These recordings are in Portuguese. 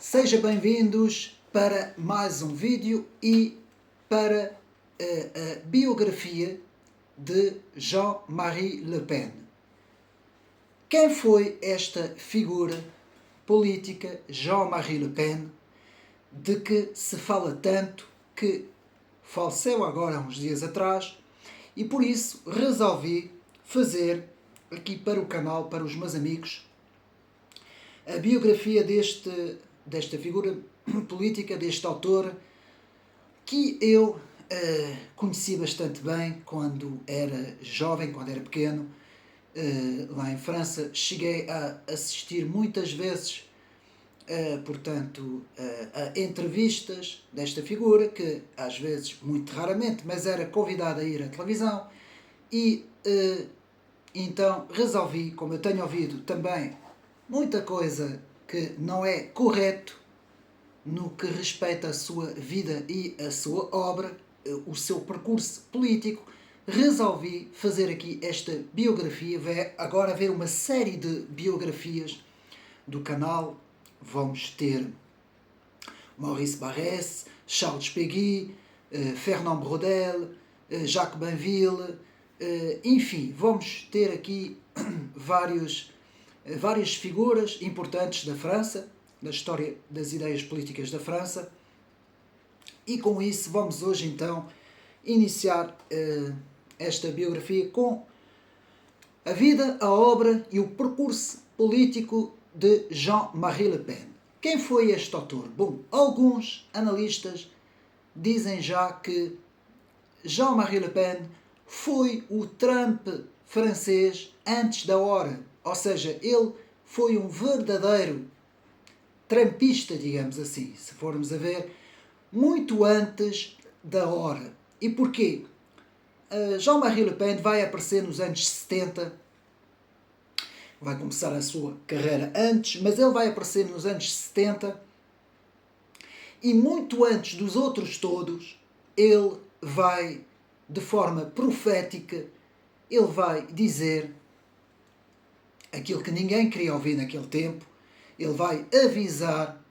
Sejam bem-vindos para mais um vídeo e para a biografia de Jean-Marie Le Pen. Quem foi esta figura política, Jean-Marie Le Pen, de que se fala tanto, que faleceu agora há uns dias atrás, e por isso resolvi fazer aqui para o canal, para os meus amigos, a biografia desta figura política, deste autor, que eu conheci bastante bem quando era jovem, quando era pequeno, lá em França. Cheguei a assistir muitas vezes, a entrevistas desta figura, que às vezes, muito raramente, mas era convidada a ir à televisão, e então resolvi, como eu tenho ouvido também muita coisa que não é correto no que respeita à sua vida e à sua obra, o seu percurso político, resolvi fazer aqui esta biografia. Vai agora haver uma série de biografias do canal. Vamos ter Maurice Barrès, Charles Péguy, Fernand Braudel, Jacques Banville, enfim, vamos ter aqui várias figuras importantes da França, da história das ideias políticas da França, e com isso vamos hoje então iniciar esta biografia com a vida, a obra e o percurso político de Jean-Marie Le Pen. Quem foi este autor? Bom, alguns analistas dizem já que Jean-Marie Le Pen foi o Trump francês antes da hora, ou seja, ele foi um verdadeiro trumpista, digamos assim, se formos a ver, muito antes da hora. E porquê? Jean-Marie Le Pen vai aparecer nos anos 70, vai começar a sua carreira antes, mas ele vai aparecer nos anos 70, e muito antes dos outros todos, ele vai, de forma profética, ele vai dizer aquilo que ninguém queria ouvir naquele tempo. Ele vai avisar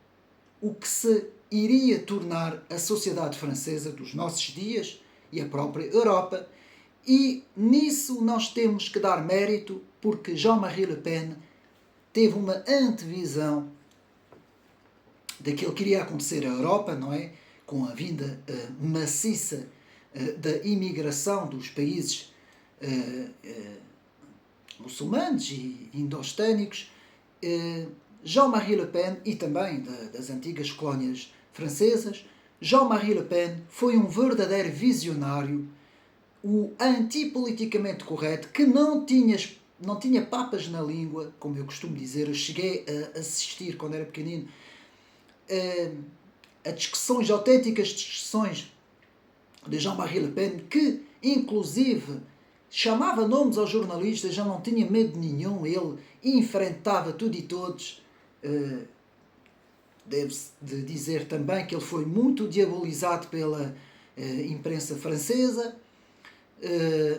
o que se iria tornar a sociedade francesa dos nossos dias e a própria Europa, e nisso nós temos que dar mérito, porque Jean-Marie Le Pen teve uma antevisão daquilo que iria acontecer à Europa, não é? Com a vinda maciça da imigração dos países muçulmanos e indostânicos. Jean-Marie Le Pen, e também das antigas colónias francesas, Jean-Marie Le Pen foi um verdadeiro visionário, o antipoliticamente correto, que não tinha papas na língua, como eu costumo dizer. Eu cheguei a assistir, quando era pequenino, a discussões, autênticas discussões de Jean-Marie Le Pen, que inclusive chamava nomes aos jornalistas, já não tinha medo nenhum, ele enfrentava tudo e todos. Deve-se de dizer também que ele foi muito diabolizado pela imprensa francesa,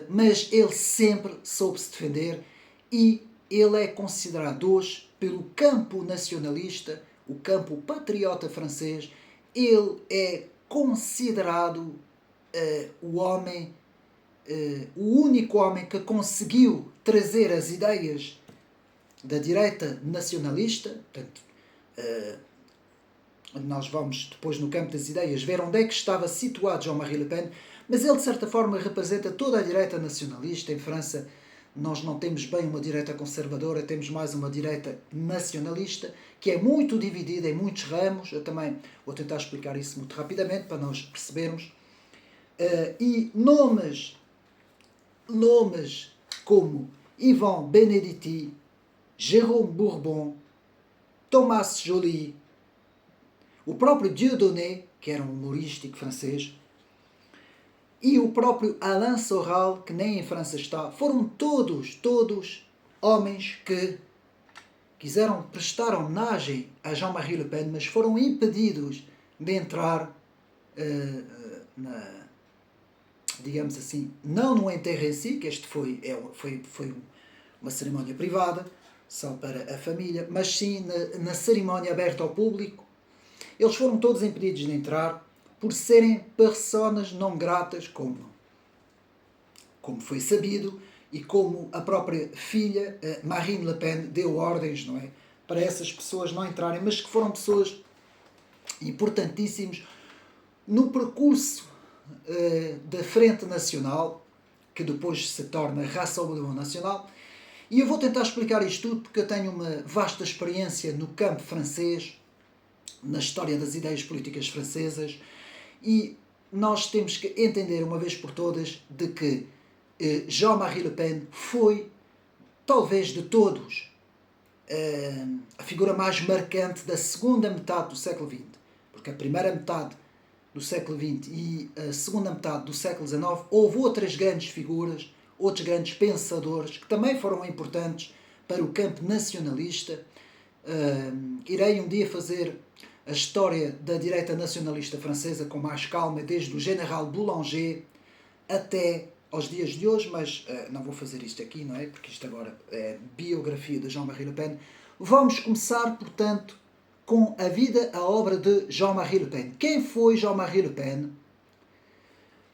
mas ele sempre soube se defender, e ele é considerado hoje, pelo campo nacionalista, o campo patriota francês, ele é considerado o homem, o único homem que conseguiu trazer as ideias da direita nacionalista. Portanto, nós vamos depois, no campo das ideias, ver onde é que estava situado Jean-Marie Le Pen, mas ele de certa forma representa toda a direita nacionalista. Em França nós não temos bem uma direita conservadora, temos mais uma direita nacionalista, que é muito dividida em muitos ramos. Eu também vou tentar explicar isso muito rapidamente para nós percebermos. E nomes como Ivan Benedetti, Jérôme Bourbon, Thomas Joly, o próprio Dieudonné, que era um humorístico francês, e o próprio Alain Soral, que nem em França está, foram todos homens que quiseram prestar homenagem a Jean-Marie Le Pen, mas foram impedidos de entrar digamos assim, não no enterro em si, que este foi uma cerimónia privada, só para a família, mas sim na cerimónia aberta ao público, Eles foram todos impedidos de entrar por serem personas não gratas, como foi sabido, e como a própria filha, Marine Le Pen, deu ordens, não é, para essas pessoas não entrarem, mas que foram pessoas importantíssimas no percurso da Frente Nacional, que depois se torna Rassemblement Nacional. E eu vou tentar explicar isto tudo porque eu tenho uma vasta experiência no campo francês, na história das ideias políticas francesas, e nós temos que entender uma vez por todas de que Jean-Marie Le Pen foi, talvez de todos, a figura mais marcante da segunda metade do século XX. Porque a primeira metade do século XX e a segunda metade do século XIX houve outras grandes figuras, outros grandes pensadores que também foram importantes para o campo nacionalista. Irei um dia fazer a história da direita nacionalista francesa com mais calma, desde o General Boulanger até aos dias de hoje, mas não vou fazer isto aqui, não é? Porque isto agora é biografia de Jean-Marie Le Pen. Vamos começar, portanto, com a vida, a obra de Jean-Marie Le Pen. Quem foi Jean-Marie Le Pen?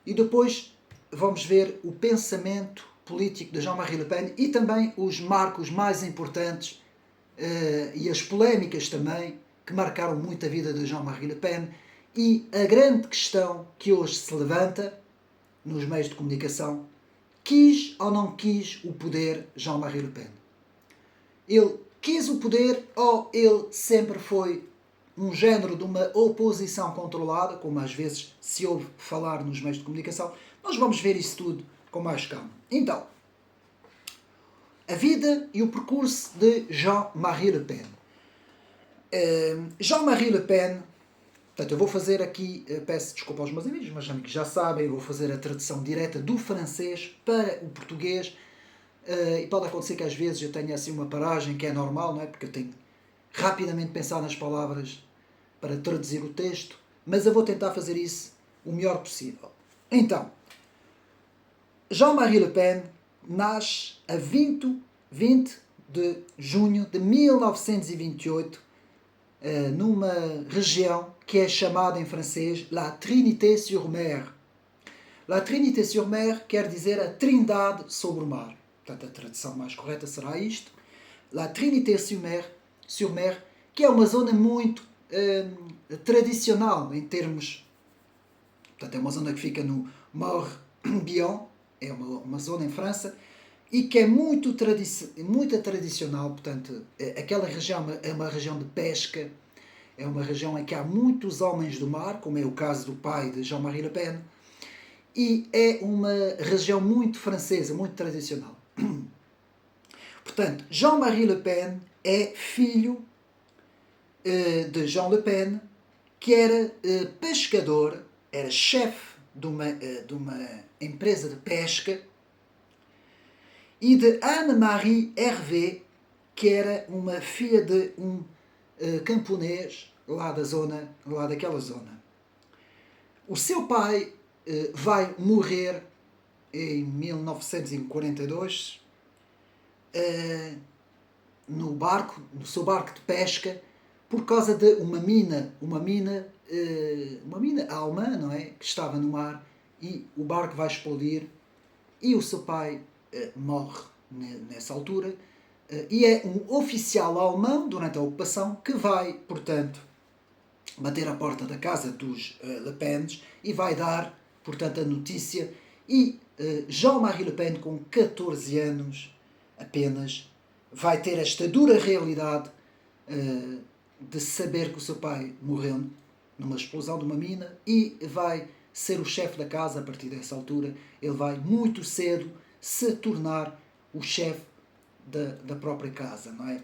E depois vamos ver o pensamento político de Jean-Marie Le Pen e também os marcos mais importantes e as polémicas também que marcaram muito a vida de Jean-Marie Le Pen e a grande questão que hoje se levanta nos meios de comunicação: quis ou não quis o poder Jean-Marie Le Pen? Ele quis o poder ou ele sempre foi um género de uma oposição controlada, como às vezes se ouve falar nos meios de comunicação? Nós vamos ver isso tudo com mais calma. Então, a vida e o percurso de Jean-Marie Le Pen. Jean-Marie Le Pen, portanto, eu vou fazer aqui, peço desculpa aos meus amigos, mas amigos já sabem, eu vou fazer a tradução direta do francês para o português, e pode acontecer que às vezes eu tenha assim uma paragem que é normal, não é? Porque eu tenho rapidamente pensar nas palavras para traduzir o texto, mas eu vou tentar fazer isso o melhor possível. Então, Jean-Marie Le Pen nasce a 20 de junho de 1928 numa região que é chamada em francês La Trinité-sur-Mer. La Trinité-sur-Mer quer dizer a Trindade sobre o mar. Portanto, a tradução mais correta será isto. La Trinité-sur-Mer, que é uma zona muito tradicional em termos... Portanto, é uma zona que fica no Morbihan, é uma zona em França, e que é muito tradicional. Portanto, aquela região é uma região de pesca, é uma região em que há muitos homens do mar, como é o caso do pai de Jean-Marie Le Pen, e é uma região muito francesa, muito tradicional. Portanto, Jean-Marie Le Pen é filho de Jean Le Pen, que era pescador, era chefe de uma empresa de pesca, e de Anne-Marie Hervé, que era uma filha de um camponês lá daquela zona. O seu pai vai morrer em 1942 no seu barco de pesca, por causa de uma mina alemã, não é? Que estava no mar, e o barco vai explodir e o seu pai morre nessa altura, e é um oficial alemão durante a ocupação que vai, portanto, bater à porta da casa dos Le Pens e vai dar, portanto, a notícia, e Jean-Marie Le Pen, com 14 anos apenas, vai ter esta dura realidade de saber que o seu pai morreu numa explosão de uma mina, e vai ser o chefe da casa a partir dessa altura. Ele vai muito cedo se tornar o chefe da própria casa, não é?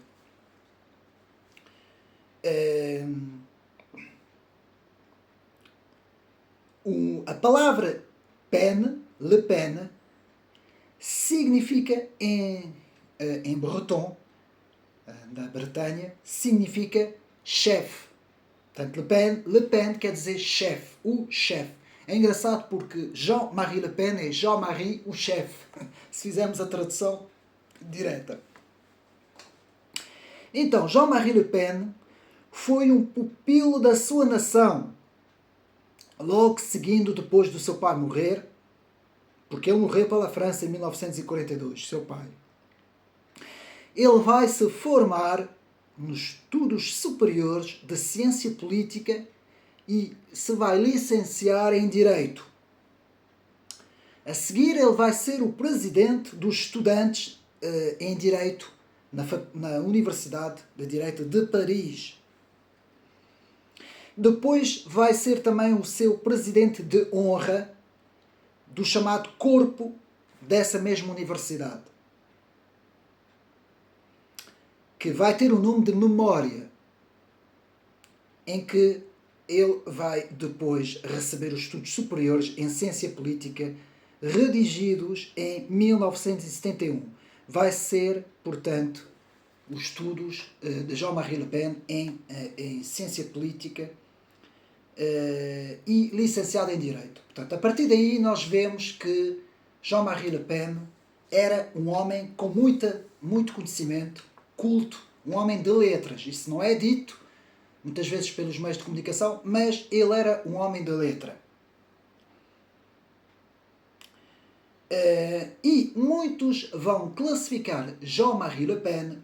A palavra Pen, Le Pen, significa em breton, da Bretanha, significa chefe. Portanto, Le Pen quer dizer chefe, o chefe. É engraçado porque Jean-Marie Le Pen é Jean-Marie o chefe, se fizermos a tradução direta. Então, Jean-Marie Le Pen foi um pupilo da sua nação. Logo seguindo depois do seu pai morrer, porque ele morreu pela França em 1942, seu pai. Ele vai se formar nos estudos superiores de ciência política e se vai licenciar em Direito. A seguir, ele vai ser o presidente dos estudantes em Direito na Universidade de Direito de Paris. Depois vai ser também o seu presidente de honra do chamado corpo dessa mesma universidade, que vai ter o nome de Memória, em que ele vai depois receber os estudos superiores em Ciência Política, redigidos em 1971. Vai ser, portanto, os estudos de Jean-Marie Le Pen em Ciência Política e licenciado em Direito. Portanto, a partir daí nós vemos que Jean-Marie Le Pen era um homem com muito conhecimento, culto, um homem de letras. Isso não é dito muitas vezes pelos meios de comunicação, mas ele era um homem de letra. E muitos vão classificar Jean-Marie Le Pen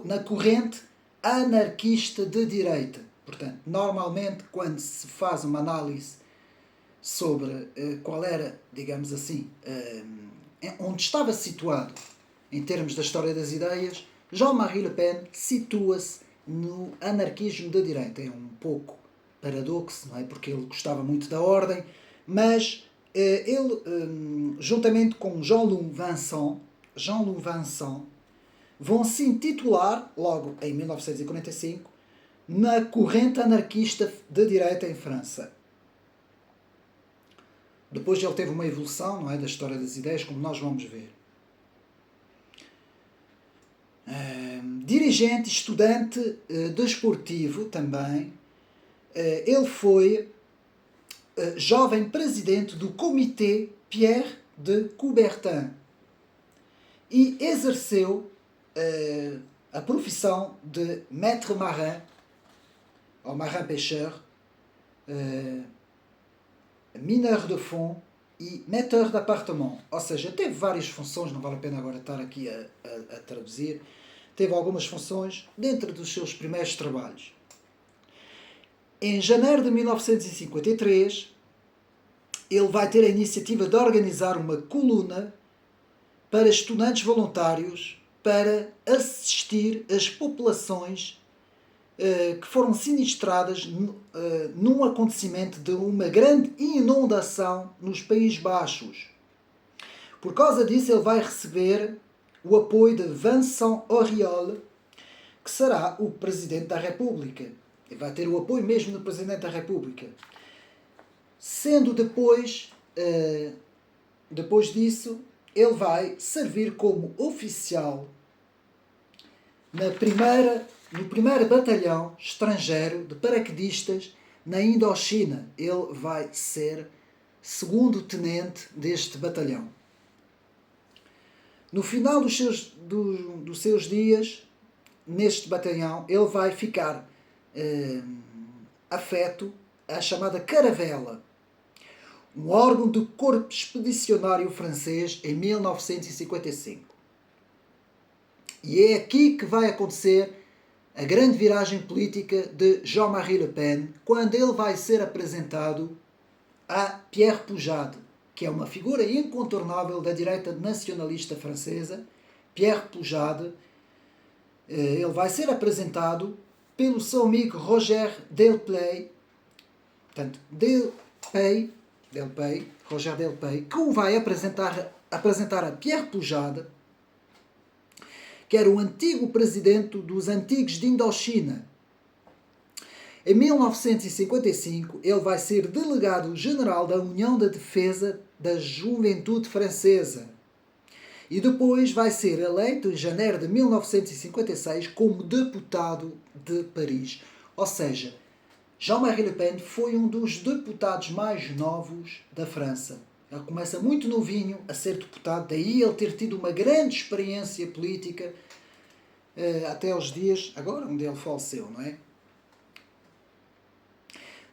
na corrente anarquista de direita. Portanto, normalmente, quando se faz uma análise sobre qual era, digamos assim, onde estava situado em termos da história das ideias, Jean-Marie Le Pen situa-se no anarquismo de direita. É um pouco paradoxo, não é? Porque ele gostava muito da ordem, mas ele, juntamente com Jean-Luc Vincent, vão se intitular, logo em 1945, na corrente anarquista de direita em França. Depois ele teve uma evolução, não é, da história das ideias, como nós vamos ver. Dirigente, estudante desportivo também, ele foi jovem presidente do Comitê Pierre de Coubertin e exerceu a profissão de maître marin, ou marin pêcheur, mineur de fond e metteur d'appartement. Ou seja, teve várias funções, não vale a pena agora estar aqui a traduzir. Teve algumas funções dentro dos seus primeiros trabalhos. Em janeiro de 1953, ele vai ter a iniciativa de organizar uma coluna para estudantes voluntários para assistir as populações que foram sinistradas num acontecimento de uma grande inundação nos Países Baixos. Por causa disso, ele vai receber o apoio de Vincent Auriol, que será o Presidente da República. Ele vai ter o apoio mesmo do Presidente da República. Sendo depois disso, ele vai servir como oficial no primeiro batalhão estrangeiro de paraquedistas na Indochina. Ele vai ser segundo tenente deste batalhão. No final dos seus dias, neste batalhão, ele vai ficar afeto à chamada Caravela, um órgão do Corpo Expedicionário Francês em 1955. E é aqui que vai acontecer a grande viragem política de Jean-Marie Le Pen, quando ele vai ser apresentado a Pierre Poujade, que é uma figura incontornável da direita nacionalista francesa. Pierre Poujade, ele vai ser apresentado pelo seu amigo Roger Delpey, portanto, Roger Delpey, que o vai apresentar a Pierre Poujade, que era o antigo presidente dos antigos de Indochina. Em 1955, ele vai ser delegado-geral da União da Defesa da Juventude Francesa. E depois vai ser eleito em janeiro de 1956 como deputado de Paris. Ou seja, Jean-Marie Le Pen foi um dos deputados mais novos da França. Ele começa muito novinho a ser deputado, daí ele ter tido uma grande experiência política até aos dias, agora, onde ele faleceu, não é?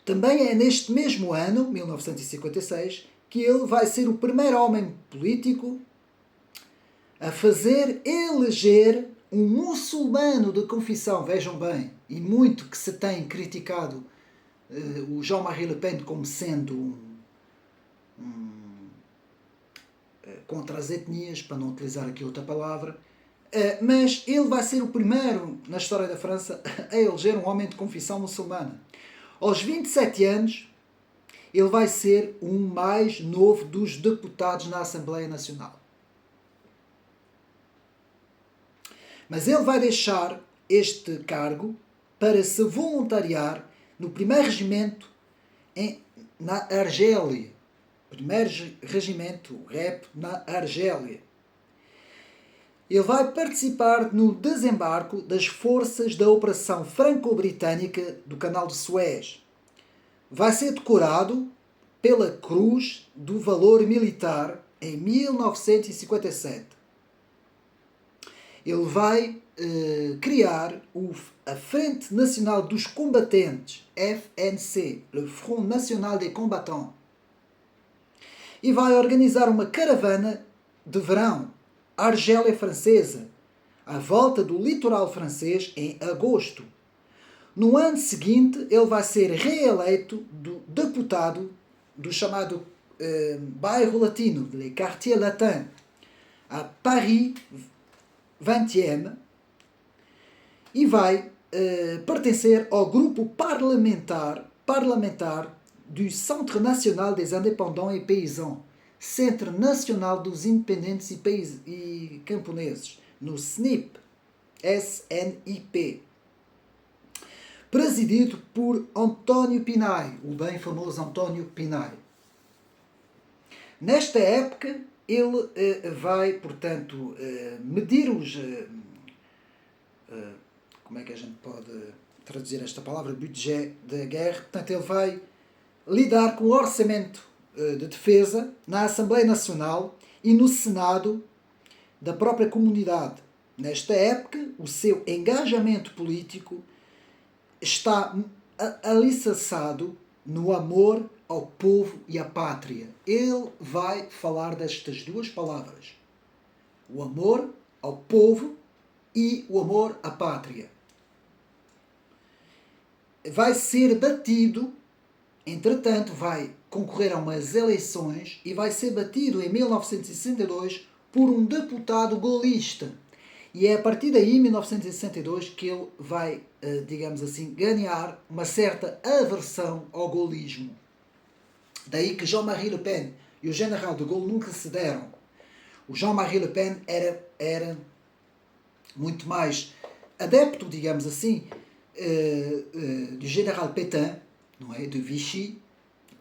Também é neste mesmo ano, 1956, que ele vai ser o primeiro homem político a fazer eleger um muçulmano de confissão. Vejam bem, e muito que se tem criticado o Jean-Marie Le Pen como sendo contra as etnias, para não utilizar aqui outra palavra, mas ele vai ser o primeiro na história da França a eleger um homem de confissão muçulmana. Aos 27 anos, ele vai ser o mais novo dos deputados na Assembleia Nacional. Mas ele vai deixar este cargo para se voluntariar no primeiro regimento na Argélia. Primeiro regimento REP na Argélia. Ele vai participar no desembarco das forças da Operação Franco-Britânica do Canal de Suez. Vai ser decorado pela Cruz do Valor Militar em 1957. Ele vai criar a Frente Nacional dos Combatentes, FNC, le Front National des Combattants, e vai organizar uma caravana de verão à Argélia francesa, à volta do litoral francês em agosto. No ano seguinte, ele vai ser reeleito deputado do chamado bairro latino, le Quartier Latin, a Paris 20e, e vai pertencer ao grupo parlamentar do Centre National des Indépendants et Paysans, Centro Nacional dos Independentes e Camponeses, no SNIP, SNIP, presidido por António Pinay, o bem famoso António Pinay. Nesta época, ele vai, portanto, medir os... como é que a gente pode traduzir esta palavra? Budget de guerra. Portanto, ele vai lidar com o orçamento de defesa na Assembleia Nacional e no Senado da própria comunidade. Nesta época, o seu engajamento político está alicerçado no amor ao povo e à pátria. Ele vai falar destas duas palavras: o amor ao povo e o amor à pátria. Vai ser batido, entretanto, vai concorrer a umas eleições e vai ser batido em 1962 por um deputado golista. E é a partir daí, em 1962, que ele vai, digamos assim, ganhar uma certa aversão ao gaullismo. Daí que Jean-Marie Le Pen e o General de Gaulle nunca se deram. O Jean-Marie Le Pen era muito mais adepto, digamos assim, do General Pétain, não é? De Vichy,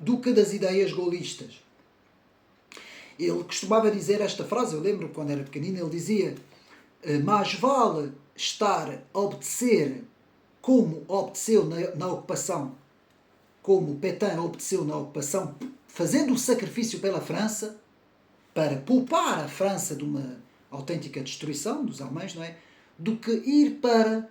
do que das ideias gaullistas. Ele costumava dizer esta frase, eu lembro quando era pequenino, ele dizia: mais vale estar a obedecer como obedeceu na ocupação, como Pétain obedeceu na ocupação, fazendo o sacrifício pela França, para poupar a França de uma autêntica destruição dos alemães, não é? Do que ir para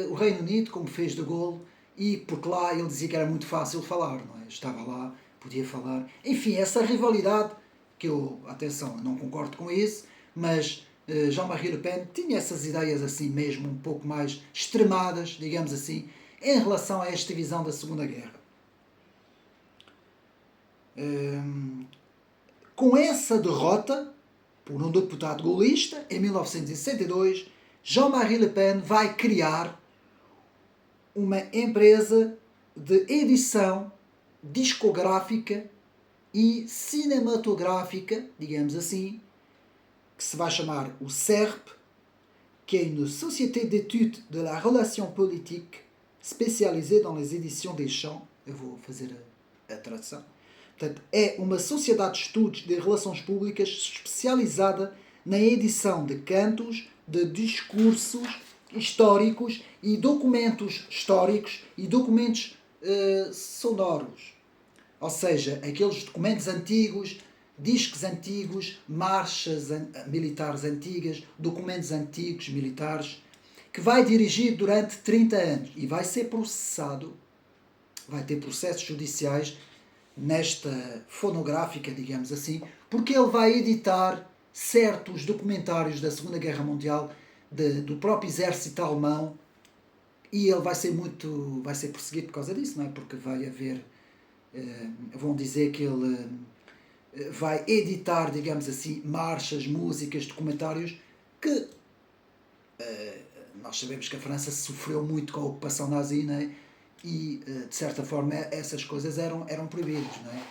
o Reino Unido, como fez de Gaulle, e porque lá ele dizia que era muito fácil falar, não é? Estava lá, podia falar. Enfim, essa rivalidade, que eu, atenção, não concordo com isso, mas Jean-Marie Le Pen tinha essas ideias assim mesmo, um pouco mais extremadas, digamos assim, em relação a esta visão da Segunda Guerra. Com essa derrota, por um deputado gaulista, em 1962, Jean-Marie Le Pen vai criar uma empresa de edição discográfica e cinematográfica, digamos assim, que se vai chamar o CERP, que é une Société d'études de la relation politique spécialisée dans les éditions des chants. Eu vou fazer a tradução. Portanto, é uma sociedade de estudos de relações públicas especializada na edição de cantos, de discursos históricos e documentos históricos e documentos sonoros. Ou seja, aqueles documentos antigos, discos antigos, marchas militares antigas, documentos antigos militares, que vai dirigir durante 30 anos e vai ser processado vai ter processos judiciais nesta fonográfica, digamos assim, porque ele vai editar certos documentários da Segunda Guerra Mundial do próprio exército alemão, e ele vai ser perseguido por causa disso, não é? Porque vai haver, vão dizer que ele vai editar, digamos assim, marchas, músicas, documentários que nós sabemos que a França sofreu muito com a ocupação nazi, não é? E de certa forma essas coisas eram proibidas, não é?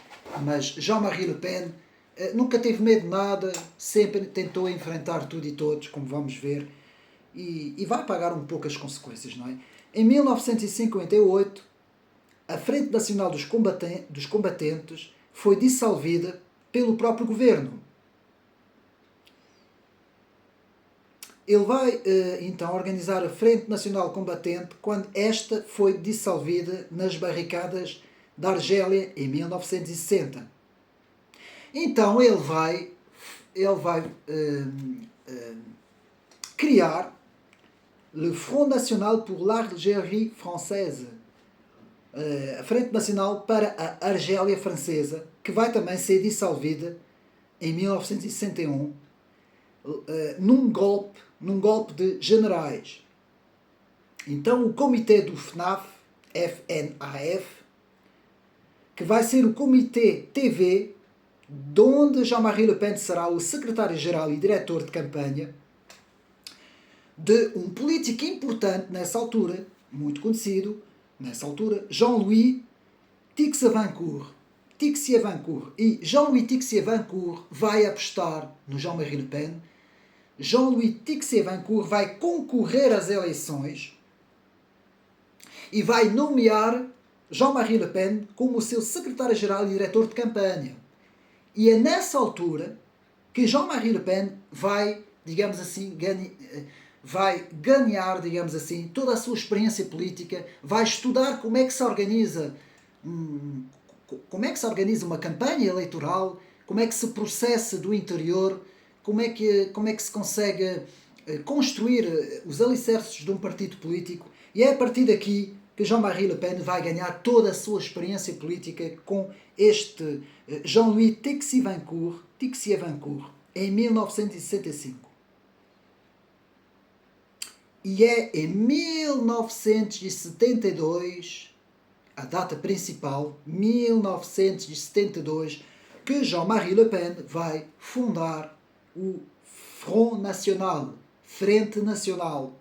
Mas Jean-Marie Le Pen nunca teve medo de nada, sempre tentou enfrentar tudo e todos, como vamos ver, e vai pagar um pouco as consequências, não é? Em 1958, a Frente Nacional dos Combatentes foi dissolvida pelo próprio governo. Ele vai então organizar a Frente Nacional Combatente quando esta foi dissolvida nas barricadas da Argélia em 1960. Então ele vai criar le Front National pour l'Algérie Française, a Frente Nacional para a Argélia Francesa, que vai também ser dissolvida em 1961 num golpe de generais. Então o comitê do FNAF, FNAF, que vai ser o comitê TV, de onde Jean-Marie Le Pen será o secretário-geral e diretor de campanha, de um político importante nessa altura, muito conhecido, nessa altura, Jean-Louis Tixiévancourt. E Jean-Louis Tixiévancourt vai apostar no Jean-Marie Le Pen. Jean-Louis Tixiévancourt vai concorrer às eleições e vai nomear Jean-Marie Le Pen como o seu secretário-geral e diretor de campanha. E é nessa altura que Jean-Marie Le Pen vai, digamos assim, ganhar, digamos assim, toda a sua experiência política, vai estudar como é que se organiza uma campanha eleitoral, como é que se processa do interior, como é que se consegue construir os alicerces de um partido político, e é a partir daqui que Jean-Marie Le Pen vai ganhar toda a sua experiência política com este Jean-Louis Tixiévancourt em 1965. E é em 1972, a data principal, 1972, que Jean-Marie Le Pen vai fundar o Front National, Frente Nacional,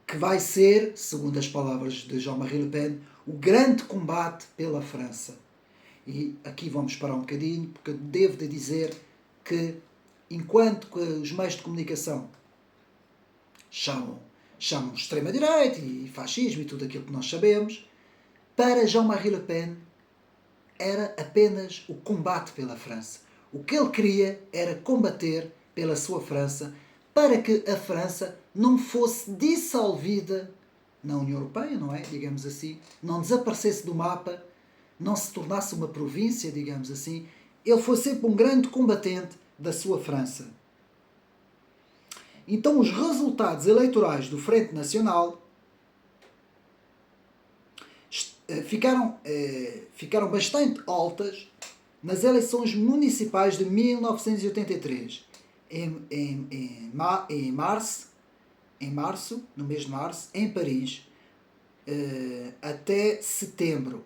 que vai ser, segundo as palavras de Jean-Marie Le Pen, o grande combate pela França. E aqui vamos parar um bocadinho, porque devo de dizer que, enquanto que os meios de comunicação chamam extrema-direita e fascismo e tudo aquilo que nós sabemos, para Jean-Marie Le Pen era apenas o combate pela França. O que ele queria era combater pela sua França, para que a França não fosse dissolvida na União Europeia, não é? Digamos assim, não desaparecesse do mapa, não se tornasse uma província, digamos assim. Ele foi sempre um grande combatente da sua França. Então os resultados eleitorais do Frente Nacional ficaram bastante altas nas eleições municipais de 1983. Em março, no mês de março, em Paris, até setembro.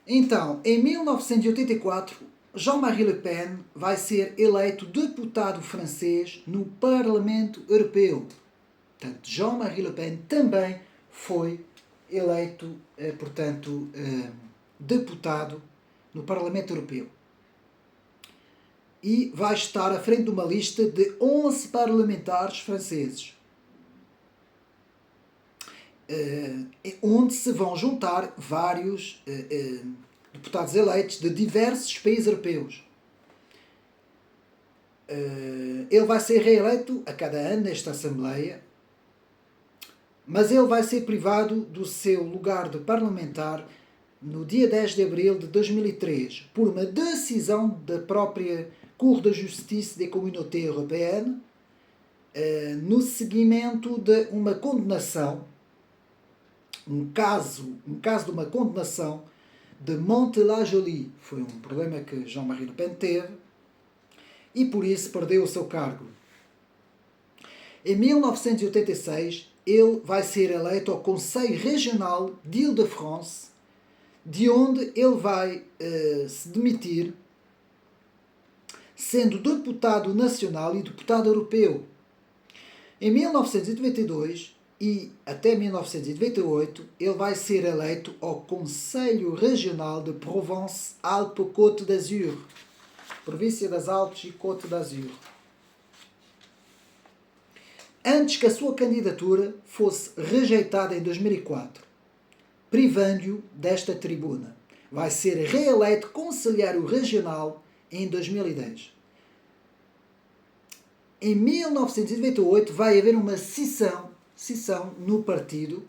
Então, em 1984, Jean-Marie Le Pen vai ser eleito deputado francês no Parlamento Europeu. Portanto, Jean-Marie Le Pen também foi eleito, deputado no Parlamento Europeu. E vai estar à frente de uma lista de 11 parlamentares franceses, onde se vão juntar vários deputados eleitos de diversos países europeus. Ele vai ser reeleito a cada ano nesta Assembleia, mas ele vai ser privado do seu lugar de parlamentar no dia 10 de abril de 2003, por uma decisão da própria Cour de Justice des Communautés Européennes, no seguimento de uma condenação um caso de uma condenação de Mantes-la-Jolie. Foi um problema que Jean-Marie Le Pen teve e por isso perdeu o seu cargo. Em 1986, ele vai ser eleito ao Conselho Regional de Île-de-France, de onde ele vai se demitir, sendo deputado nacional e deputado europeu. Em 1992 e até 1998, ele vai ser eleito ao Conselho Regional de Provence-Alpes-Côte d'Azur, província das Alpes e Côte d'Azur, antes que a sua candidatura fosse rejeitada em 2004, privando-o desta tribuna. Vai ser reeleito conselheiro regional em 2010. Em 1998 vai haver uma cisão no partido,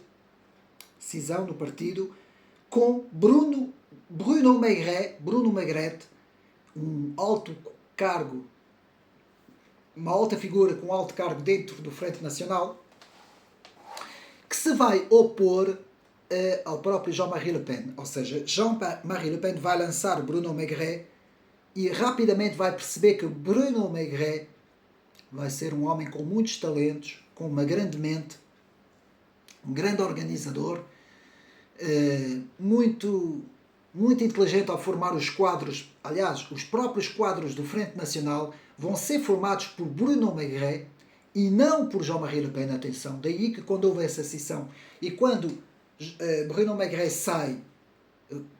com Bruno Maigret, um alto cargo, uma alta figura com alto cargo dentro do Frente Nacional, que se vai opor ao próprio Jean-Marie Le Pen. Ou seja, Jean-Marie Le Pen vai lançar Bruno Maigret e rapidamente vai perceber que Bruno Maigret vai ser um homem com muitos talentos, com uma grande mente, um grande organizador, muito inteligente ao formar os quadros. Aliás, os próprios quadros do Frente Nacional vão ser formados por Bruno Maigret e não por Jean-Marie Le Pen. Atenção, daí que quando houve essa cisão e quando Bruno Maigret sai,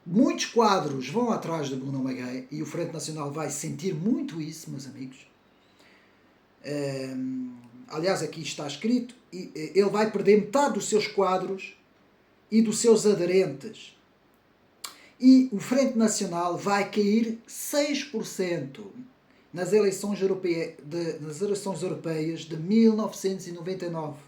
muitos quadros vão atrás de Bruno Maigret e o Frente Nacional vai sentir muito isso, meus amigos. Aliás, aqui está escrito, ele vai perder metade dos seus quadros e dos seus aderentes. E o Frente Nacional vai cair 6% nas eleições europeias de 1999.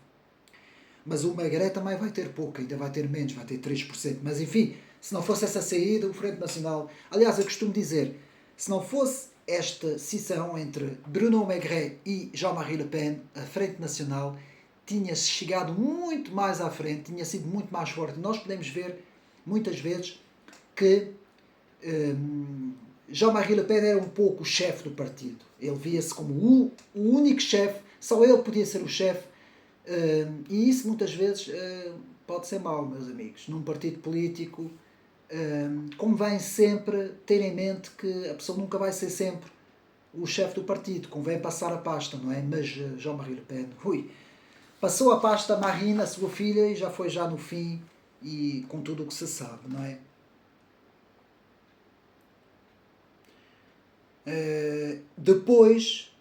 Mas o Maigret também vai ter pouco, ainda vai ter menos, vai ter 3%. Mas enfim, se não fosse essa saída, o Frente Nacional... Aliás, eu costumo dizer, se não fosse esta cisão entre Bruno Maigret e Jean-Marie Le Pen, a Frente Nacional tinha-se chegado muito mais à frente, tinha sido muito mais forte. Nós podemos ver, muitas vezes, que Jean-Marie Le Pen era um pouco o chefe do partido. Ele via-se como o único chefe, só ele podia ser o chefe, e isso muitas vezes pode ser mau, meus amigos. Num partido político, convém sempre ter em mente que a pessoa nunca vai ser sempre o chefe do partido. Convém passar a pasta, não é? Mas Jean-Marie Le Pen, passou a pasta a Marine, a sua filha, e já foi já no fim, e com tudo o que se sabe, não é? Depois,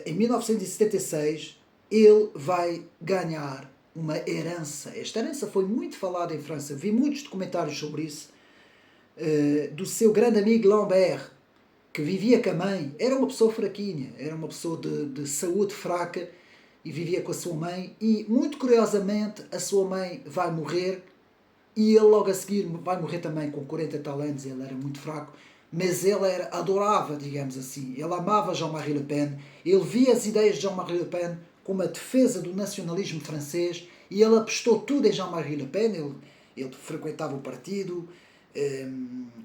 em 1976, ele vai ganhar uma herança. Esta herança foi muito falada em França, vi muitos documentários sobre isso, do seu grande amigo Lambert, que vivia com a mãe. Era uma pessoa fraquinha, era uma pessoa de saúde fraca e vivia com a sua mãe, e muito curiosamente a sua mãe vai morrer e ele logo a seguir vai morrer também com 40 e tal anos. Ele era muito fraco, mas ele adorava, digamos assim, ele amava Jean-Marie Le Pen, ele via as ideias de Jean-Marie Le Pen como a defesa do nacionalismo francês e ele apostou tudo em Jean-Marie Le Pen. Ele frequentava o partido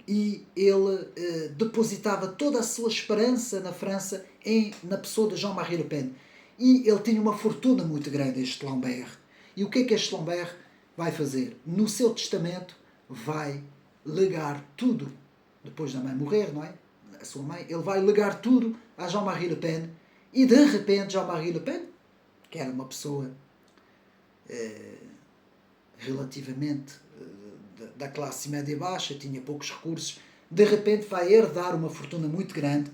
e ele depositava toda a sua esperança na França na pessoa de Jean-Marie Le Pen. E ele tinha uma fortuna muito grande, este Lambert. E o que é que este Lambert vai fazer? No seu testamento vai legar tudo. Depois da mãe morrer, não é? A sua mãe, ele vai legar tudo a Jean-Marie Le Pen. E de repente Jean-Marie Le Pen, que era uma pessoa relativamente da classe média baixa, tinha poucos recursos, de repente vai herdar uma fortuna muito grande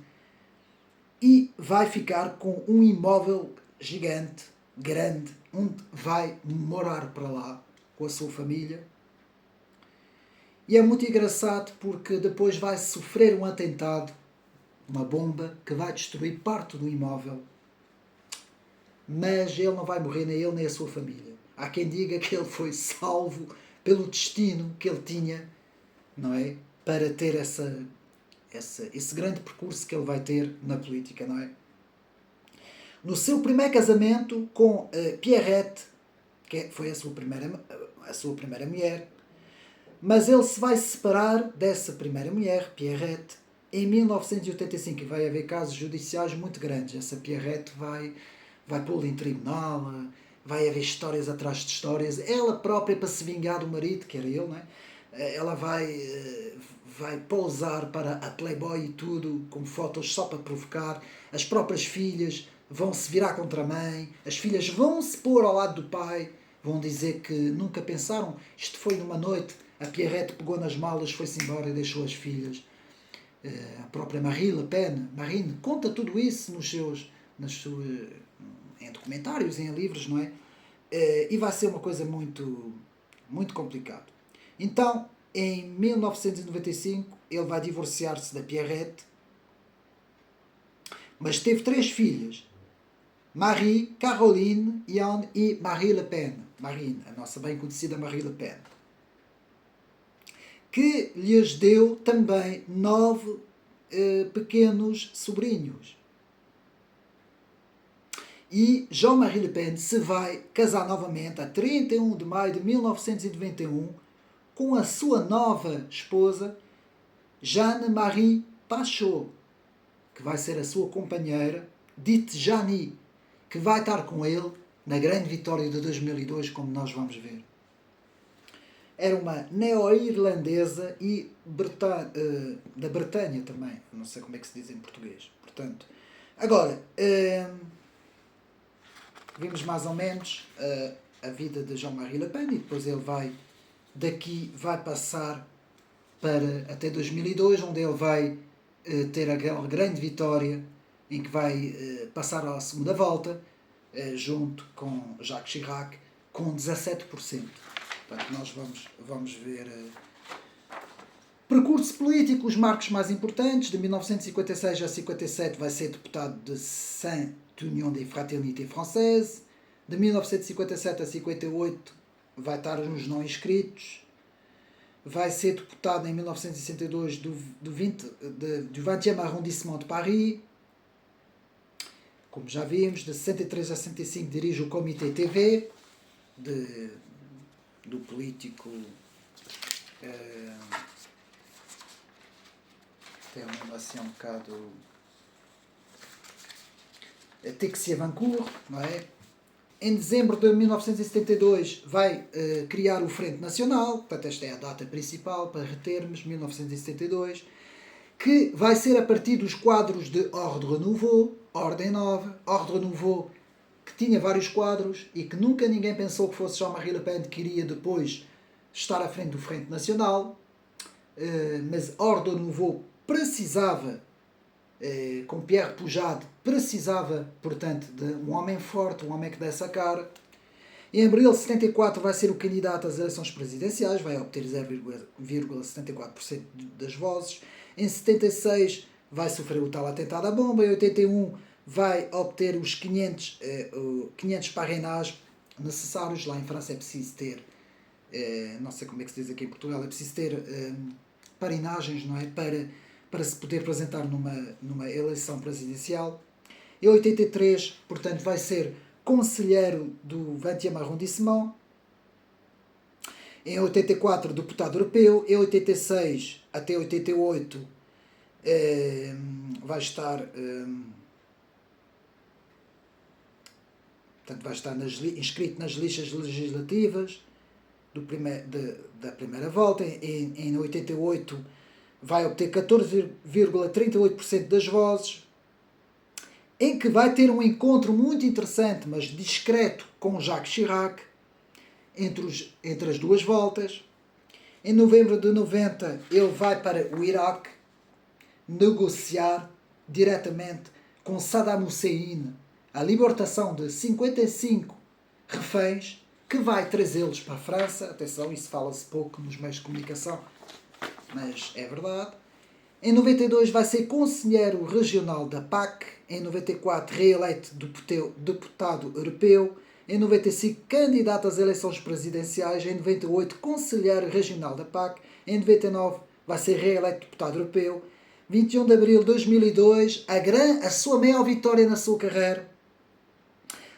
e vai ficar com um imóvel gigante, grande, onde vai morar para lá com a sua família. E é muito engraçado porque depois vai sofrer um atentado, uma bomba, que vai destruir parte do imóvel. Mas ele não vai morrer, nem ele nem a sua família. Há quem diga que ele foi salvo pelo destino que ele tinha, não é? Para ter esse grande percurso que ele vai ter na política, não é? No seu primeiro casamento com Pierrette, que foi a sua primeira mulher. Mas ele se vai separar dessa primeira mulher, Pierrette, em 1985. E vai haver casos judiciais muito grandes. Essa Pierrette vai pô-lo em tribunal, vai haver histórias atrás de histórias. Ela própria, para se vingar do marido, que era ele, não é? Ela vai pousar para a Playboy e tudo, com fotos só para provocar. As próprias filhas vão se virar contra a mãe. As filhas vão se pôr ao lado do pai. Vão dizer que nunca pensaram. Isto foi numa noite. A Pierrette pegou nas malas, foi-se embora e deixou as filhas. A própria Marine conta tudo isso em documentários, em livros, não é? E vai ser uma coisa muito, muito complicada. Então, em 1995, ele vai divorciar-se da Pierrette, mas teve 3 filhas. Marie, Caroline, Yann e Marie Le Pen. Marine, a nossa bem conhecida Marie Le Pen. Que lhes deu também 9 pequenos sobrinhos. E Jean-Marie Le Pen se vai casar novamente a 31 de maio de 1991 com a sua nova esposa, Jeanne-Marie Pachot, que vai ser a sua companheira, dite Jani, que vai estar com ele na grande vitória de 2002, como nós vamos ver. Era uma neo-irlandesa e da Bretanha também. Não sei como é que se diz em português. Portanto, agora, vimos mais ou menos a vida de Jean-Marie Le Pen e depois ele vai passar para até 2002, onde ele vai ter aquela grande vitória em que vai passar à segunda volta, junto com Jacques Chirac, com 17%. Portanto, nós vamos ver percurso político, os marcos mais importantes. De 1956 a 57 vai ser deputado de Sainte-Union des Fraternités Françaises. De 1957 a 58 vai estar nos não inscritos. Vai ser deputado em 1962 do 20e arrondissement de Paris. Como já vimos, de 63 a 65 dirige o Comité TV do político tem um nome assim um bocado Texier Vancourt, não é? Em dezembro de 1972 vai criar o Frente Nacional, portanto esta é a data principal para retermos, 1972, que vai ser a partir dos quadros de Ordre Nouveau, Ordem Nova, Ordre Nouveau, que tinha vários quadros e que nunca ninguém pensou que fosse Jean-Marie Le Pen que iria depois estar à frente do Frente Nacional, mas Ordre Nouveau precisava, com Pierre Poujade, precisava, portanto, de um homem forte, um homem que desse a cara. Em abril de 74 vai ser o candidato às eleições presidenciais, vai obter 0,74% das vozes. Em 76 vai sofrer o tal atentado à bomba. Em 81 vai obter os 500 parrainages necessários. Lá em França é preciso ter, não sei como é que se diz aqui em Portugal, é preciso ter parrainagens, não é? Para se poder apresentar numa eleição presidencial. Em 83, portanto, vai ser conselheiro do 20e arrondissement. Em 84, deputado europeu. Em 86 até 88 vai estar inscrito nas listas legislativas da primeira volta. Em 88 vai obter 14,38% das vozes, em que vai ter um encontro muito interessante, mas discreto, com Jacques Chirac, entre as duas voltas. Em novembro de 90, ele vai para o Iraque negociar diretamente com Saddam Hussein a libertação de 55 reféns, que vai trazê-los para a França. Atenção, isso fala-se pouco nos meios de comunicação, mas é verdade. Em 92 vai ser conselheiro regional da PAC. Em 94 reeleito deputado europeu. Em 95 candidato às eleições presidenciais. Em 98 conselheiro regional da PAC. Em 99 vai ser reeleito deputado europeu. 21 de abril de 2002, a sua maior vitória na sua carreira.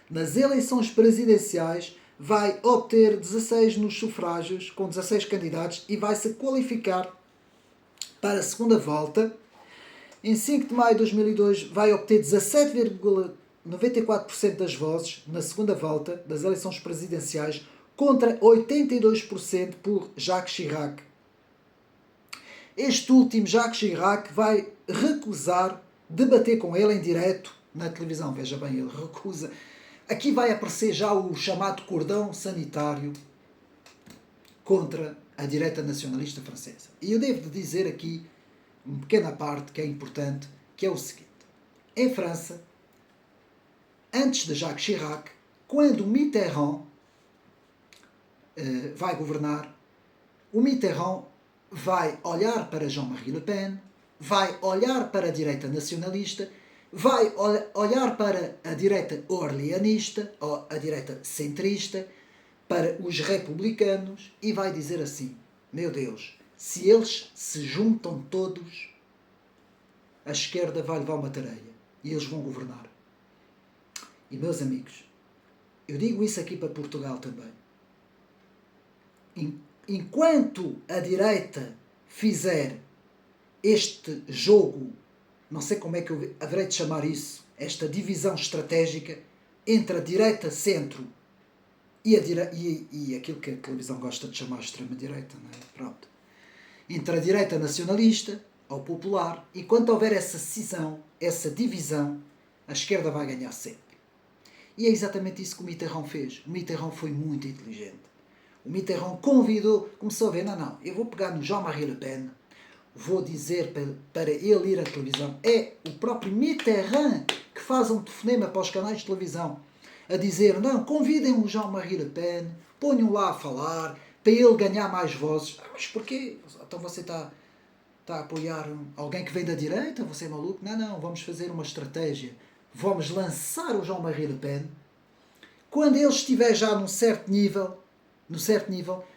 Nas eleições presidenciais vai obter 16 nos sufrágios, com 16 candidatos, e vai se qualificar para a segunda volta. Em 5 de maio de 2002 vai obter 17,94% das vozes na segunda volta das eleições presidenciais, contra 82% por Jacques Chirac. Este último, Jacques Chirac, vai recusar debater com ele em direto na televisão. Veja bem, ele recusa. Aqui vai aparecer já o chamado cordão sanitário contra a direita nacionalista francesa. E eu devo dizer aqui uma pequena parte que é importante, que é o seguinte. Em França, antes de Jacques Chirac, quando Mitterrand vai governar, o Mitterrand vai olhar para Jean-Marie Le Pen, vai olhar para a direita nacionalista, vai olhar para a direita orleanista, ou a direita centrista, para os republicanos, e vai dizer assim: meu Deus, se eles se juntam todos, a esquerda vai levar uma tareia e eles vão governar. E meus amigos, eu digo isso aqui para Portugal também. Enquanto a direita fizer este jogo, não sei como é que eu haverei de chamar isso, esta divisão estratégica entre a direita centro e aquilo que a televisão gosta de chamar extrema-direita, não é? Pronto. Entre a direita nacionalista ou popular, enquanto houver essa cisão, essa divisão, a esquerda vai ganhar sempre. E é exatamente isso que o Mitterrand fez. O Mitterrand foi muito inteligente. O Mitterrand convidou, começou a ver, não, eu vou pegar no Jean-Marie Le Pen, vou dizer para ele ir à televisão. É o próprio Mitterrand que faz um telefonema para os canais de televisão a dizer, não, convidem o Jean-Marie Le Pen, ponham lá a falar, para ele ganhar mais vozes. Mas porquê? Então você está a apoiar alguém que vem da direita? Você é maluco? Não, vamos fazer uma estratégia. Vamos lançar o Jean-Marie Le Pen. Quando ele estiver já num certo nível,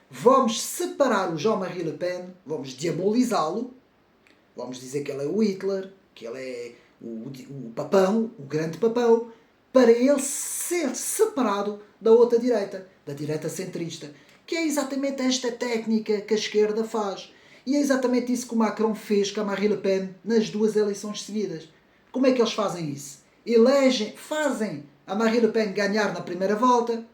vamos separar o Jean-Marie Le Pen, vamos diabolizá-lo, vamos dizer que ele é o Hitler, que ele é o papão, o grande papão, para ele ser separado da outra direita, da direita centrista, que é exatamente esta técnica que a esquerda faz. E é exatamente isso que o Macron fez com a Marine Le Pen nas duas eleições seguidas. Como é que eles fazem isso? Fazem a Marine Le Pen ganhar na primeira volta,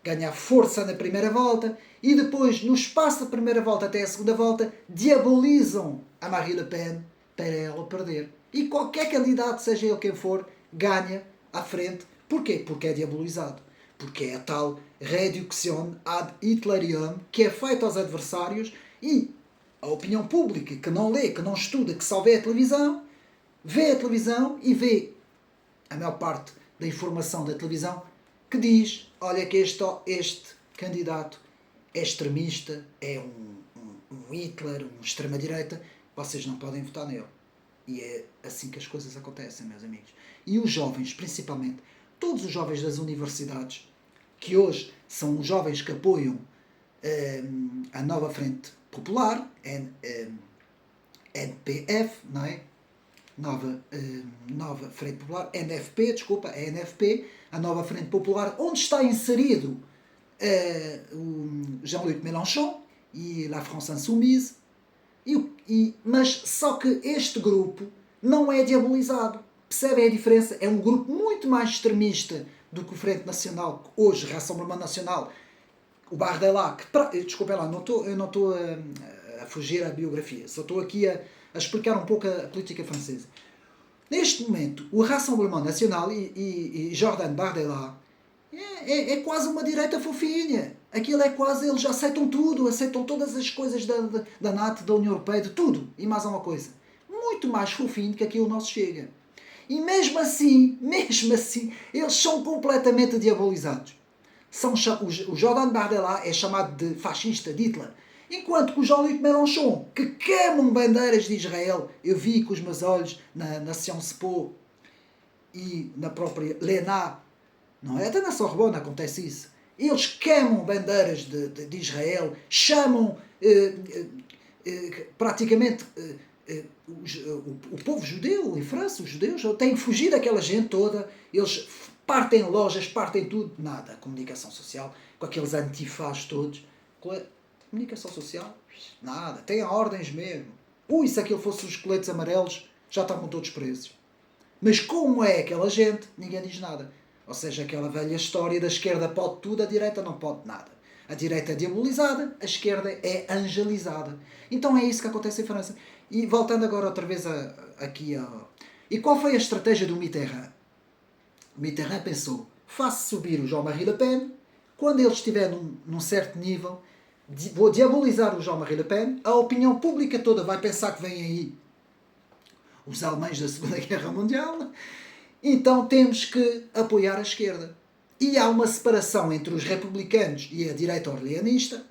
ganhar força na primeira volta, e depois, no espaço da primeira volta até a segunda volta, diabolizam a Marine Le Pen para ela perder. E qualquer candidato, seja ele quem for, ganha à frente. Porquê? Porque é diabolizado. Porque é a tal reduction ad Hitlerium que é feita aos adversários, e a opinião pública que não lê, que não estuda, que só vê a televisão e vê a maior parte da informação da televisão, que diz, olha que este candidato é extremista, é um Hitler, um extrema-direita, vocês não podem votar nele. E é assim que as coisas acontecem, meus amigos. E os jovens, principalmente, todos os jovens das universidades, que hoje são os jovens que apoiam a Nova Frente Popular, NPF, não é? Nova Frente Popular, NFP, desculpa, é NFP, a Nova Frente Popular, onde está inserido o Jean-Luc Mélenchon e La France Insoumise, mas só que este grupo não é diabolizado. Percebem a diferença? É um grupo muito mais extremista do que o Frente Nacional, hoje, Rassemblement Nacional, o Bardella, desculpem lá, eu não estou a fugir à biografia, só estou aqui a explicar um pouco a política francesa. Neste momento, o Rassemblement Nacional e Jordan Bardella é quase uma direita fofinha. Aquilo é quase, eles aceitam tudo, aceitam todas as coisas da NATO, da União Europeia, de tudo, e mais uma coisa. Muito mais fofinho que aqui o nosso Chega. E mesmo assim, eles são completamente diabolizados. O Jordan Bardella é chamado de fascista, de Hitler. Enquanto que o Jean-Luc Mélenchon, que queimam bandeiras de Israel, eu vi com os meus olhos na Sciences Po e na própria l'ENA, não é? Até na Sorbonne acontece isso. Eles queimam bandeiras de Israel, chamam praticamente o povo judeu em França, os judeus, têm que fugir daquela gente toda, eles Partem lojas, partem tudo. Nada. Comunicação social, com aqueles antifás todos. Comunicação social, nada. Tem ordens mesmo. Ui, se aquilo fosse os coletes amarelos, já estavam todos presos. Mas como é aquela gente, ninguém diz nada. Ou seja, aquela velha história da esquerda pode tudo, a direita não pode nada. A direita é diabolizada, a esquerda é angelizada. Então é isso que acontece em França. E voltando agora outra vez aqui a... E qual foi a estratégia do Mitterrand? O Mitterrand pensou, faço subir o Jean-Marie Le Pen, quando ele estiver num certo nível, vou diabolizar o Jean-Marie Le Pen, a opinião pública toda vai pensar que vêm aí os alemães da Segunda Guerra Mundial, então temos que apoiar a esquerda. E há uma separação entre os republicanos e a direita orleanista.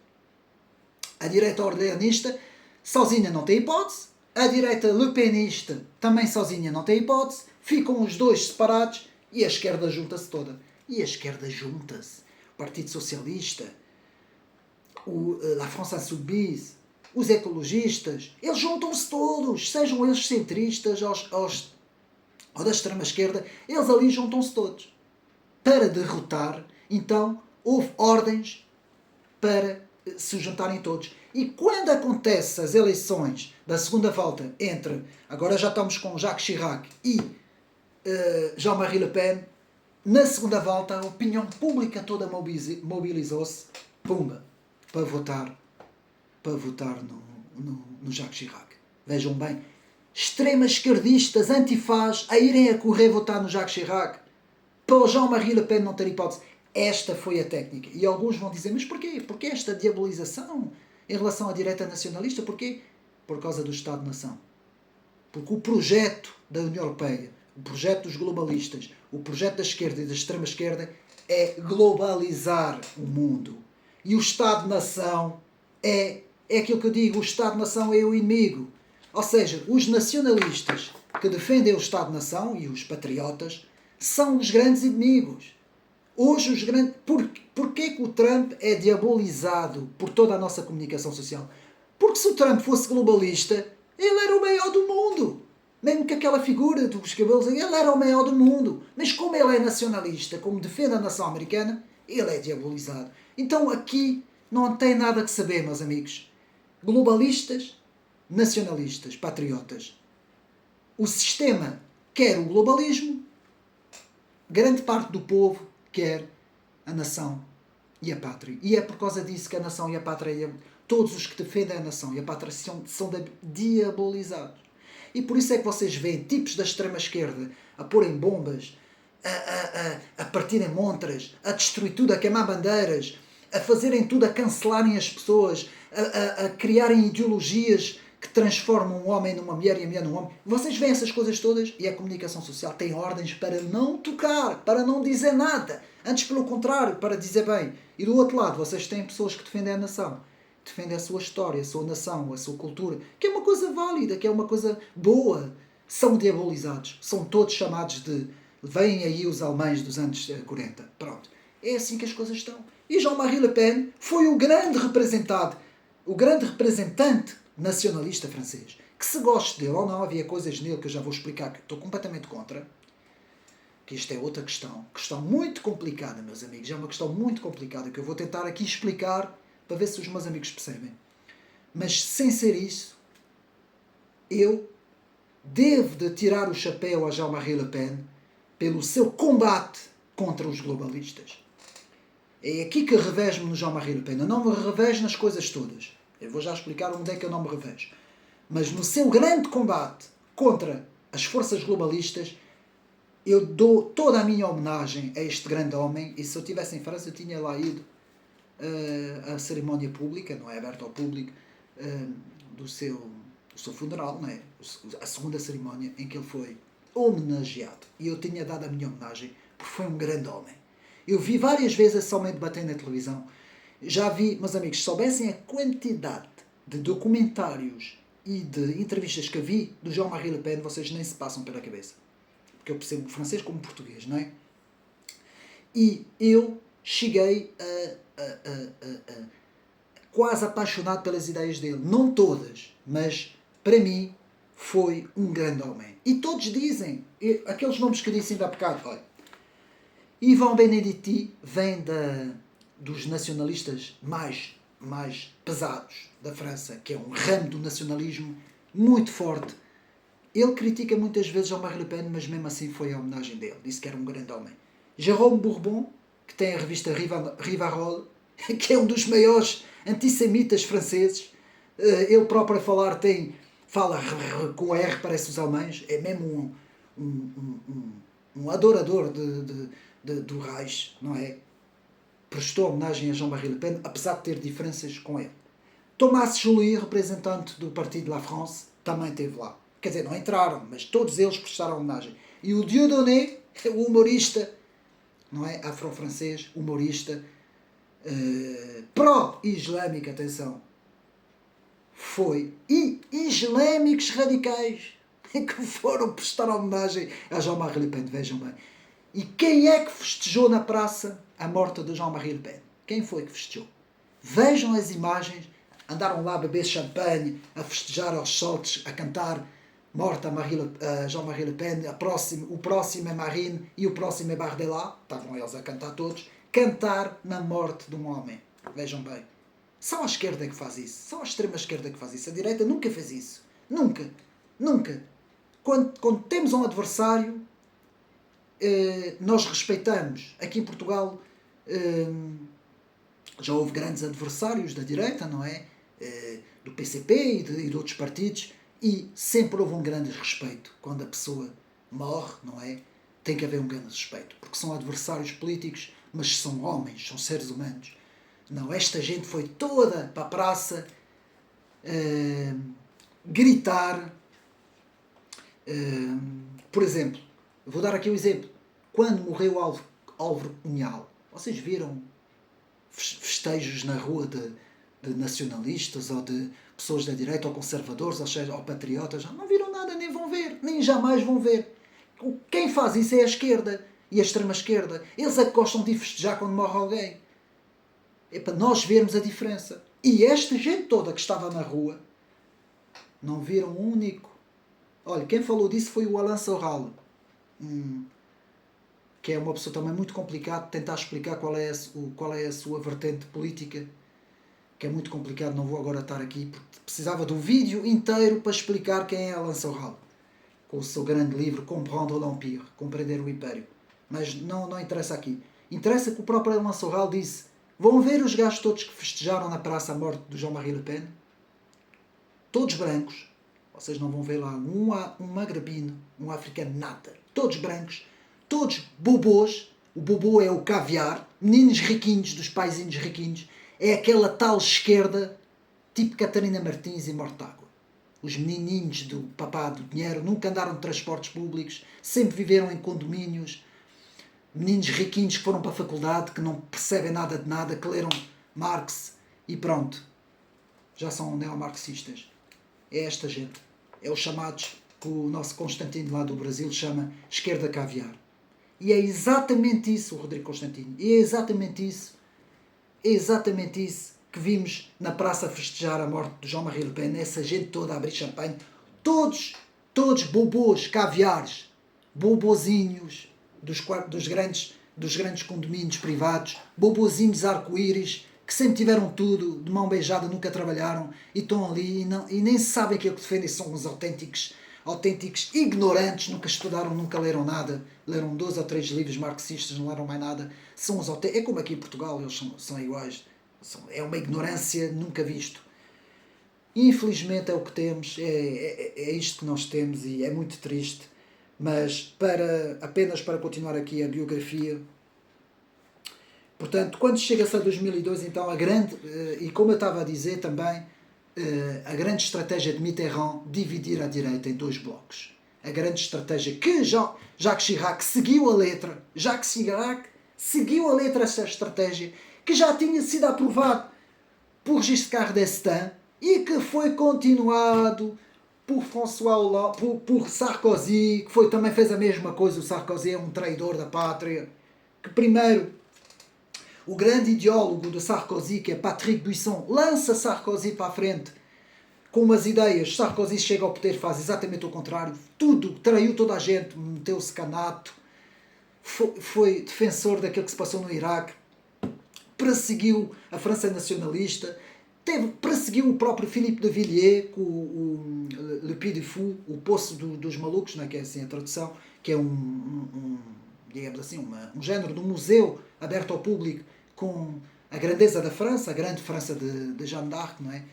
A direita orleanista sozinha não tem hipótese, a direita lepenista também sozinha não tem hipótese, ficam os dois separados e a esquerda junta-se toda. E a esquerda junta-se. O Partido Socialista, La France Insoumise, os ecologistas, eles juntam-se todos, sejam eles centristas ou da extrema-esquerda, eles ali juntam-se todos. Para derrotar, então, houve ordens para se juntarem todos. E quando acontecem as eleições da segunda volta entre, agora já estamos com Jacques Chirac e Jean-Marie Le Pen, na segunda volta a opinião pública toda mobilizou-se, pumba, para votar no Jacques Chirac. Vejam bem, extremas-esquerdistas, antifás, a irem a correr votar no Jacques Chirac, para o Jean-Marie Le Pen não ter hipótese. Esta foi a técnica. E alguns vão dizer, mas porquê? Porquê esta diabolização em relação à direita nacionalista? Porquê? Por causa do Estado-nação. Porque o projeto da União Europeia, o projeto dos globalistas, o projeto da esquerda e da extrema-esquerda é globalizar o mundo. E o Estado-nação é aquilo que eu digo, o Estado-nação é o inimigo. Ou seja, os nacionalistas que defendem o Estado-nação e os patriotas são os grandes inimigos. Hoje os grandes... Porquê que o Trump é diabolizado por toda a nossa comunicação social? Porque se o Trump fosse globalista, ele era o maior do mundo. Mesmo que aquela figura dos cabelos, ele era o maior do mundo. Mas como ele é nacionalista, como defende a nação americana, ele é diabolizado. Então aqui não tem nada que saber, meus amigos. Globalistas, nacionalistas, patriotas. O sistema quer o globalismo, grande parte do povo quer a nação e a pátria. E é por causa disso que a nação e a pátria, todos os que defendem a nação e a pátria são diabolizados. E por isso é que vocês veem tipos da extrema-esquerda a porem bombas, a partirem montras, a destruir tudo, a queimar bandeiras, a fazerem tudo, a cancelarem as pessoas, a criarem ideologias que transformam um homem numa mulher e a mulher num homem. Vocês veem essas coisas todas e a comunicação social tem ordens para não tocar, para não dizer nada. Antes, pelo contrário, para dizer bem. E do outro lado, vocês têm pessoas que defendem a nação. Defendem a sua história, a sua nação, a sua cultura. Que é uma coisa válida, que é uma coisa boa. São diabolizados. São todos chamados de... Vêm aí os alemães dos anos 40. Pronto. É assim que as coisas estão. E Jean-Marie Le Pen foi o grande representante nacionalista francês. Que se goste dele ou não, havia coisas nele que eu já vou explicar que estou completamente contra. Que isto é outra questão. Questão muito complicada, meus amigos. É uma questão muito complicada que eu vou tentar aqui explicar para ver se os meus amigos percebem. Mas sem ser isso, eu devo de tirar o chapéu a Jean-Marie Le Pen pelo seu combate contra os globalistas. É aqui que revejo-me no Jean-Marie Le Pen. Eu não me revejo nas coisas todas. Eu vou já explicar onde é que eu não me revejo. Mas no seu grande combate contra as forças globalistas, eu dou toda a minha homenagem a este grande homem. E se eu estivesse em França, eu tinha lá ido à cerimónia pública, não é aberta ao público, do seu funeral, não é? A segunda cerimónia em que ele foi homenageado. E eu tinha dado a minha homenagem porque foi um grande homem. Eu vi várias vezes esse homem debater na televisão. Já vi, meus amigos, se soubessem a quantidade de documentários e de entrevistas que eu vi do Jean-Marie Le Pen, vocês nem se passam pela cabeça. Porque eu percebo francês como português, não é? E eu cheguei quase apaixonado pelas ideias dele. Não todas, mas para mim foi um grande homem. E todos dizem, aqueles nomes que eu disse ainda há bocado, olha, Ivan Benedetti vem dos nacionalistas mais pesados da França, que é um ramo do nacionalismo muito forte. Ele critica muitas vezes Jean-Marie Le Pen, mas mesmo assim foi a homenagem dele. Disse que era um grande homem. Jérôme Bourbon, que tem a revista Rivarol, que é um dos maiores antissemitas franceses. Ele próprio a falar fala com R, parece os alemães. É mesmo um adorador do Reich, não é? Prestou homenagem a Jean-Marie Le Pen, apesar de ter diferenças com ele. Thomas Joly, representante do Partido de la France, também esteve lá. Quer dizer, não entraram, mas todos eles prestaram homenagem. E o Dieudonné, o humorista, não é? Afro-francês, humorista, pró-islâmico, atenção, foi. E islâmicos radicais que foram prestar homenagem a Jean-Marie Le Pen, vejam bem. E quem é que festejou na praça a morte de Jean-Marie Le Pen? Quem foi que festejou? Vejam as imagens. Andaram lá a beber champanhe, a festejar aos shots, a cantar morte a Jean-Marie Le Pen, o próximo é Marine e o próximo é Bardella. Estavam eles a cantar todos. Cantar na morte de um homem. Vejam bem. Só a esquerda que faz isso. Só a extrema esquerda que faz isso. A direita nunca fez isso. Nunca. Nunca. Quando temos um adversário, nós respeitamos. Aqui em Portugal já houve grandes adversários da direita, não é? Do PCP e de outros partidos, e sempre houve um grande respeito. Quando a pessoa morre, não é? Tem que haver um grande respeito, porque são adversários políticos, mas são homens, são seres humanos. Não, esta gente foi toda para a praça gritar. Por exemplo, vou dar aqui um exemplo. Quando morreu Álvaro Cunhal, vocês viram festejos na rua de nacionalistas ou de pessoas da direita ou conservadores ou patriotas? Não viram nada, nem vão ver, nem jamais vão ver. Quem faz isso é a esquerda e a extrema esquerda. Eles é que gostam de festejar quando morre alguém. É para nós vermos a diferença. E esta gente toda que estava na rua não viram um único. Olha, quem falou disso foi o Alain Soral, que é uma pessoa também muito complicada de tentar explicar qual é a sua vertente política, que é muito complicado, não vou agora estar aqui, porque precisava de um vídeo inteiro para explicar quem é Alain Soral, com o seu grande livro Comprendre l'Empire, Compreender o Império. Mas não interessa aqui. Interessa que o próprio Alain Soral disse: vão ver os gajos todos que festejaram na praça a morte do Jean-Marie Le Pen? Todos brancos. Vocês não vão ver lá um magrebino, um africano, nada. Todos brancos, todos bobôs. O bobô é o caviar, meninos riquinhos, dos paizinhos riquinhos. É aquela tal esquerda, tipo Catarina Martins e Mortágua. Os menininhos do papá do dinheiro nunca andaram de transportes públicos, sempre viveram em condomínios. Meninos riquinhos que foram para a faculdade, que não percebem nada de nada, que leram Marx e pronto. Já são neomarxistas. É esta gente. É os chamados, que o nosso Constantino lá do Brasil chama esquerda caviar. E é exatamente isso, o Rodrigo Constantino. E é exatamente isso que vimos na praça festejar a morte de Jean-Marie Le Pen. Essa gente toda a abrir champanhe. Todos bobôs, caviares, bobozinhos dos grandes condomínios privados, bobozinhos arco-íris, que sempre tiveram tudo, de mão beijada, nunca trabalharam, e estão ali e nem sabem aquilo que defendem. São uns autênticos ignorantes, nunca estudaram, nunca leram nada, leram 2 ou 3 livros marxistas, não leram mais nada. São uns autênticos. É como aqui em Portugal, eles são iguais. É uma ignorância nunca visto. Infelizmente é o que temos, é isto que nós temos, e é muito triste. Mas apenas para continuar aqui a biografia. Portanto, quando chega-se a 2002, então e como eu estava a dizer também, a grande estratégia de Mitterrand, dividir a direita em 2 blocos. A grande estratégia que Jacques Chirac seguiu a letra. Jacques Chirac seguiu a letra essa estratégia, que já tinha sido aprovado por Giscard d'Estaing e que foi continuado por François Hollande, por Sarkozy, que também fez a mesma coisa. O Sarkozy é um traidor da pátria, que primeiro o grande ideólogo de Sarkozy, que é Patrick Buisson, lança Sarkozy para a frente com umas ideias. Sarkozy chega ao poder, faz exatamente o contrário. Traiu toda a gente, meteu-se canato, foi defensor daquilo que se passou no Iraque, perseguiu a França nacionalista, perseguiu o próprio Philippe de Villiers com o Le Puy du Fou, o Poço dos Malucos, não é? Que é assim a tradução, que é digamos assim, um género de um museu aberto ao público com a grandeza da França, a grande França de Jeanne d'Arc, não é?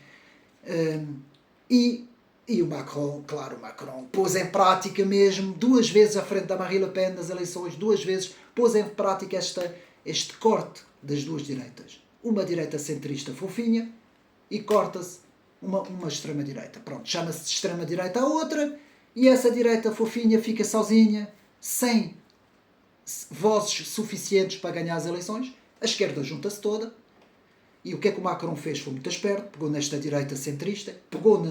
E o Macron, claro, o Macron pôs em prática mesmo, 2 vezes à frente da Marine Le Pen nas eleições, 2 vezes pôs em prática este corte das duas direitas. Uma direita centrista fofinha e corta-se uma extrema-direita. Pronto, chama-se de extrema-direita a outra e essa direita fofinha fica sozinha, sem vozes suficientes para ganhar as eleições. A esquerda junta-se toda. E o que é que o Macron fez? Foi muito esperto, pegou nesta direita centrista, pegou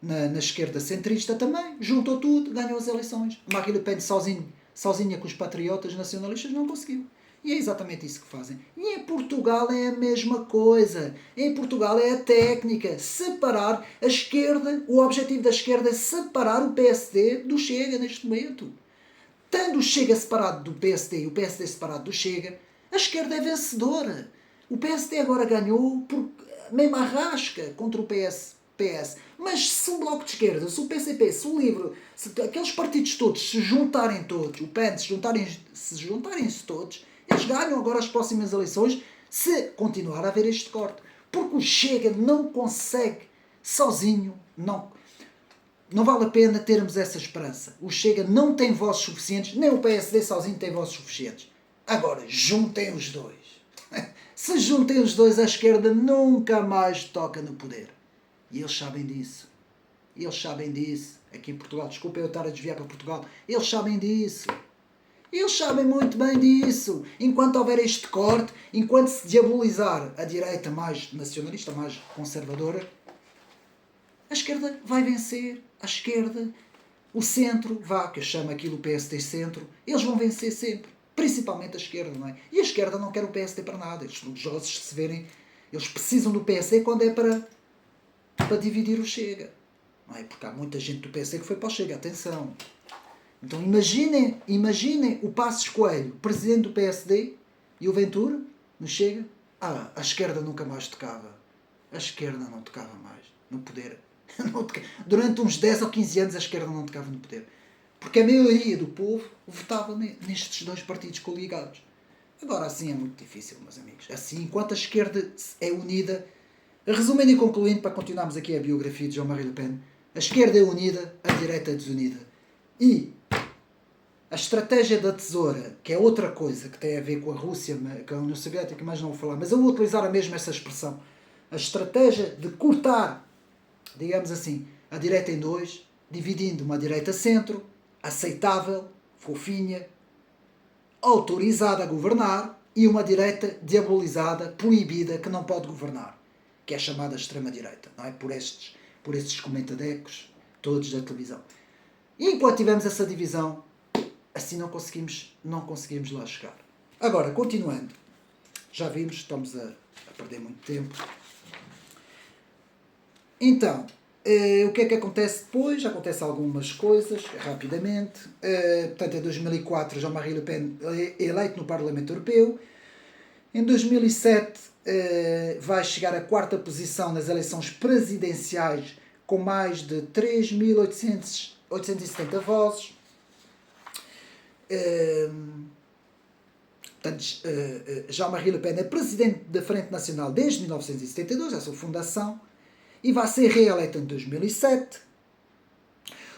na esquerda centrista também, juntou tudo, ganhou as eleições. Marine Le Pen sozinha com os patriotas nacionalistas não conseguiu. E é exatamente isso que fazem. E em Portugal é a mesma coisa. Em Portugal é a técnica. Separar a esquerda, o objetivo da esquerda é separar o PSD do Chega neste momento. Tendo o Chega separado do PSD e o PSD separado do Chega, a esquerda é vencedora. O PSD agora ganhou por mesmo a rasca contra o PS. Mas se o Bloco de Esquerda, se o PCP, se o LIVRE, se aqueles partidos todos se juntarem todos, o PAN se juntarem-se todos, eles ganham agora as próximas eleições se continuar a haver este corte. Porque o Chega não consegue sozinho, não vale a pena termos essa esperança. O Chega não tem vozes suficientes, nem o PSD sozinho tem vozes suficientes. Agora, juntem os dois. Se juntem os dois, a esquerda nunca mais toca no poder. E eles sabem disso. Eles sabem disso. Aqui em Portugal, desculpa eu estar a desviar para Portugal, eles sabem disso. Eles sabem muito bem disso. Enquanto houver este corte, enquanto se diabolizar a direita mais nacionalista, mais conservadora, a esquerda vai vencer. A esquerda, o centro, que eu chamo aquilo o PSD centro, eles vão vencer sempre. Principalmente a esquerda, não é? E a esquerda não quer o PSD para nada. Eles se verem, eles precisam do PSD quando é para dividir o Chega. Não é? Porque há muita gente do PSD que foi para o Chega. Atenção. Então imaginem o Passos Coelho, presidente do PSD, e o Ventura, no Chega. A esquerda nunca mais tocava. A esquerda não tocava mais no poder. Durante uns 10 ou 15 anos a esquerda não tocava no poder. Porque a maioria do povo votava nestes dois partidos coligados. Agora assim é muito difícil, meus amigos. Assim, enquanto a esquerda é unida, resumindo e concluindo, para continuarmos aqui a biografia de Jean-Marie Le Pen, a esquerda é unida, a direita é desunida. E a estratégia da tesoura, que é outra coisa que tem a ver com a Rússia, com a União Soviética, mas não vou falar, mas eu vou utilizar a mesma essa expressão. A estratégia de cortar, digamos assim, a direita em dois, dividindo uma direita centro, aceitável, fofinha, autorizada a governar, e uma direita diabolizada, proibida, que não pode governar, que é chamada extrema-direita, não é? Por estes comentadecos todos da televisão. E enquanto tivermos essa divisão, assim não conseguimos lá chegar. Agora, continuando, já vimos, estamos a perder muito tempo. Então, o que é que acontece depois? Acontecem algumas coisas, rapidamente. Portanto, em 2004, Jean-Marie Le Pen é eleito no Parlamento Europeu. Em 2007, vai chegar à 4ª posição nas eleições presidenciais, com mais de 3.870 vozes. Portanto, Jean-Marie Le Pen é presidente da Frente Nacional desde 1972, a sua fundação, e vai ser reeleito em 2007.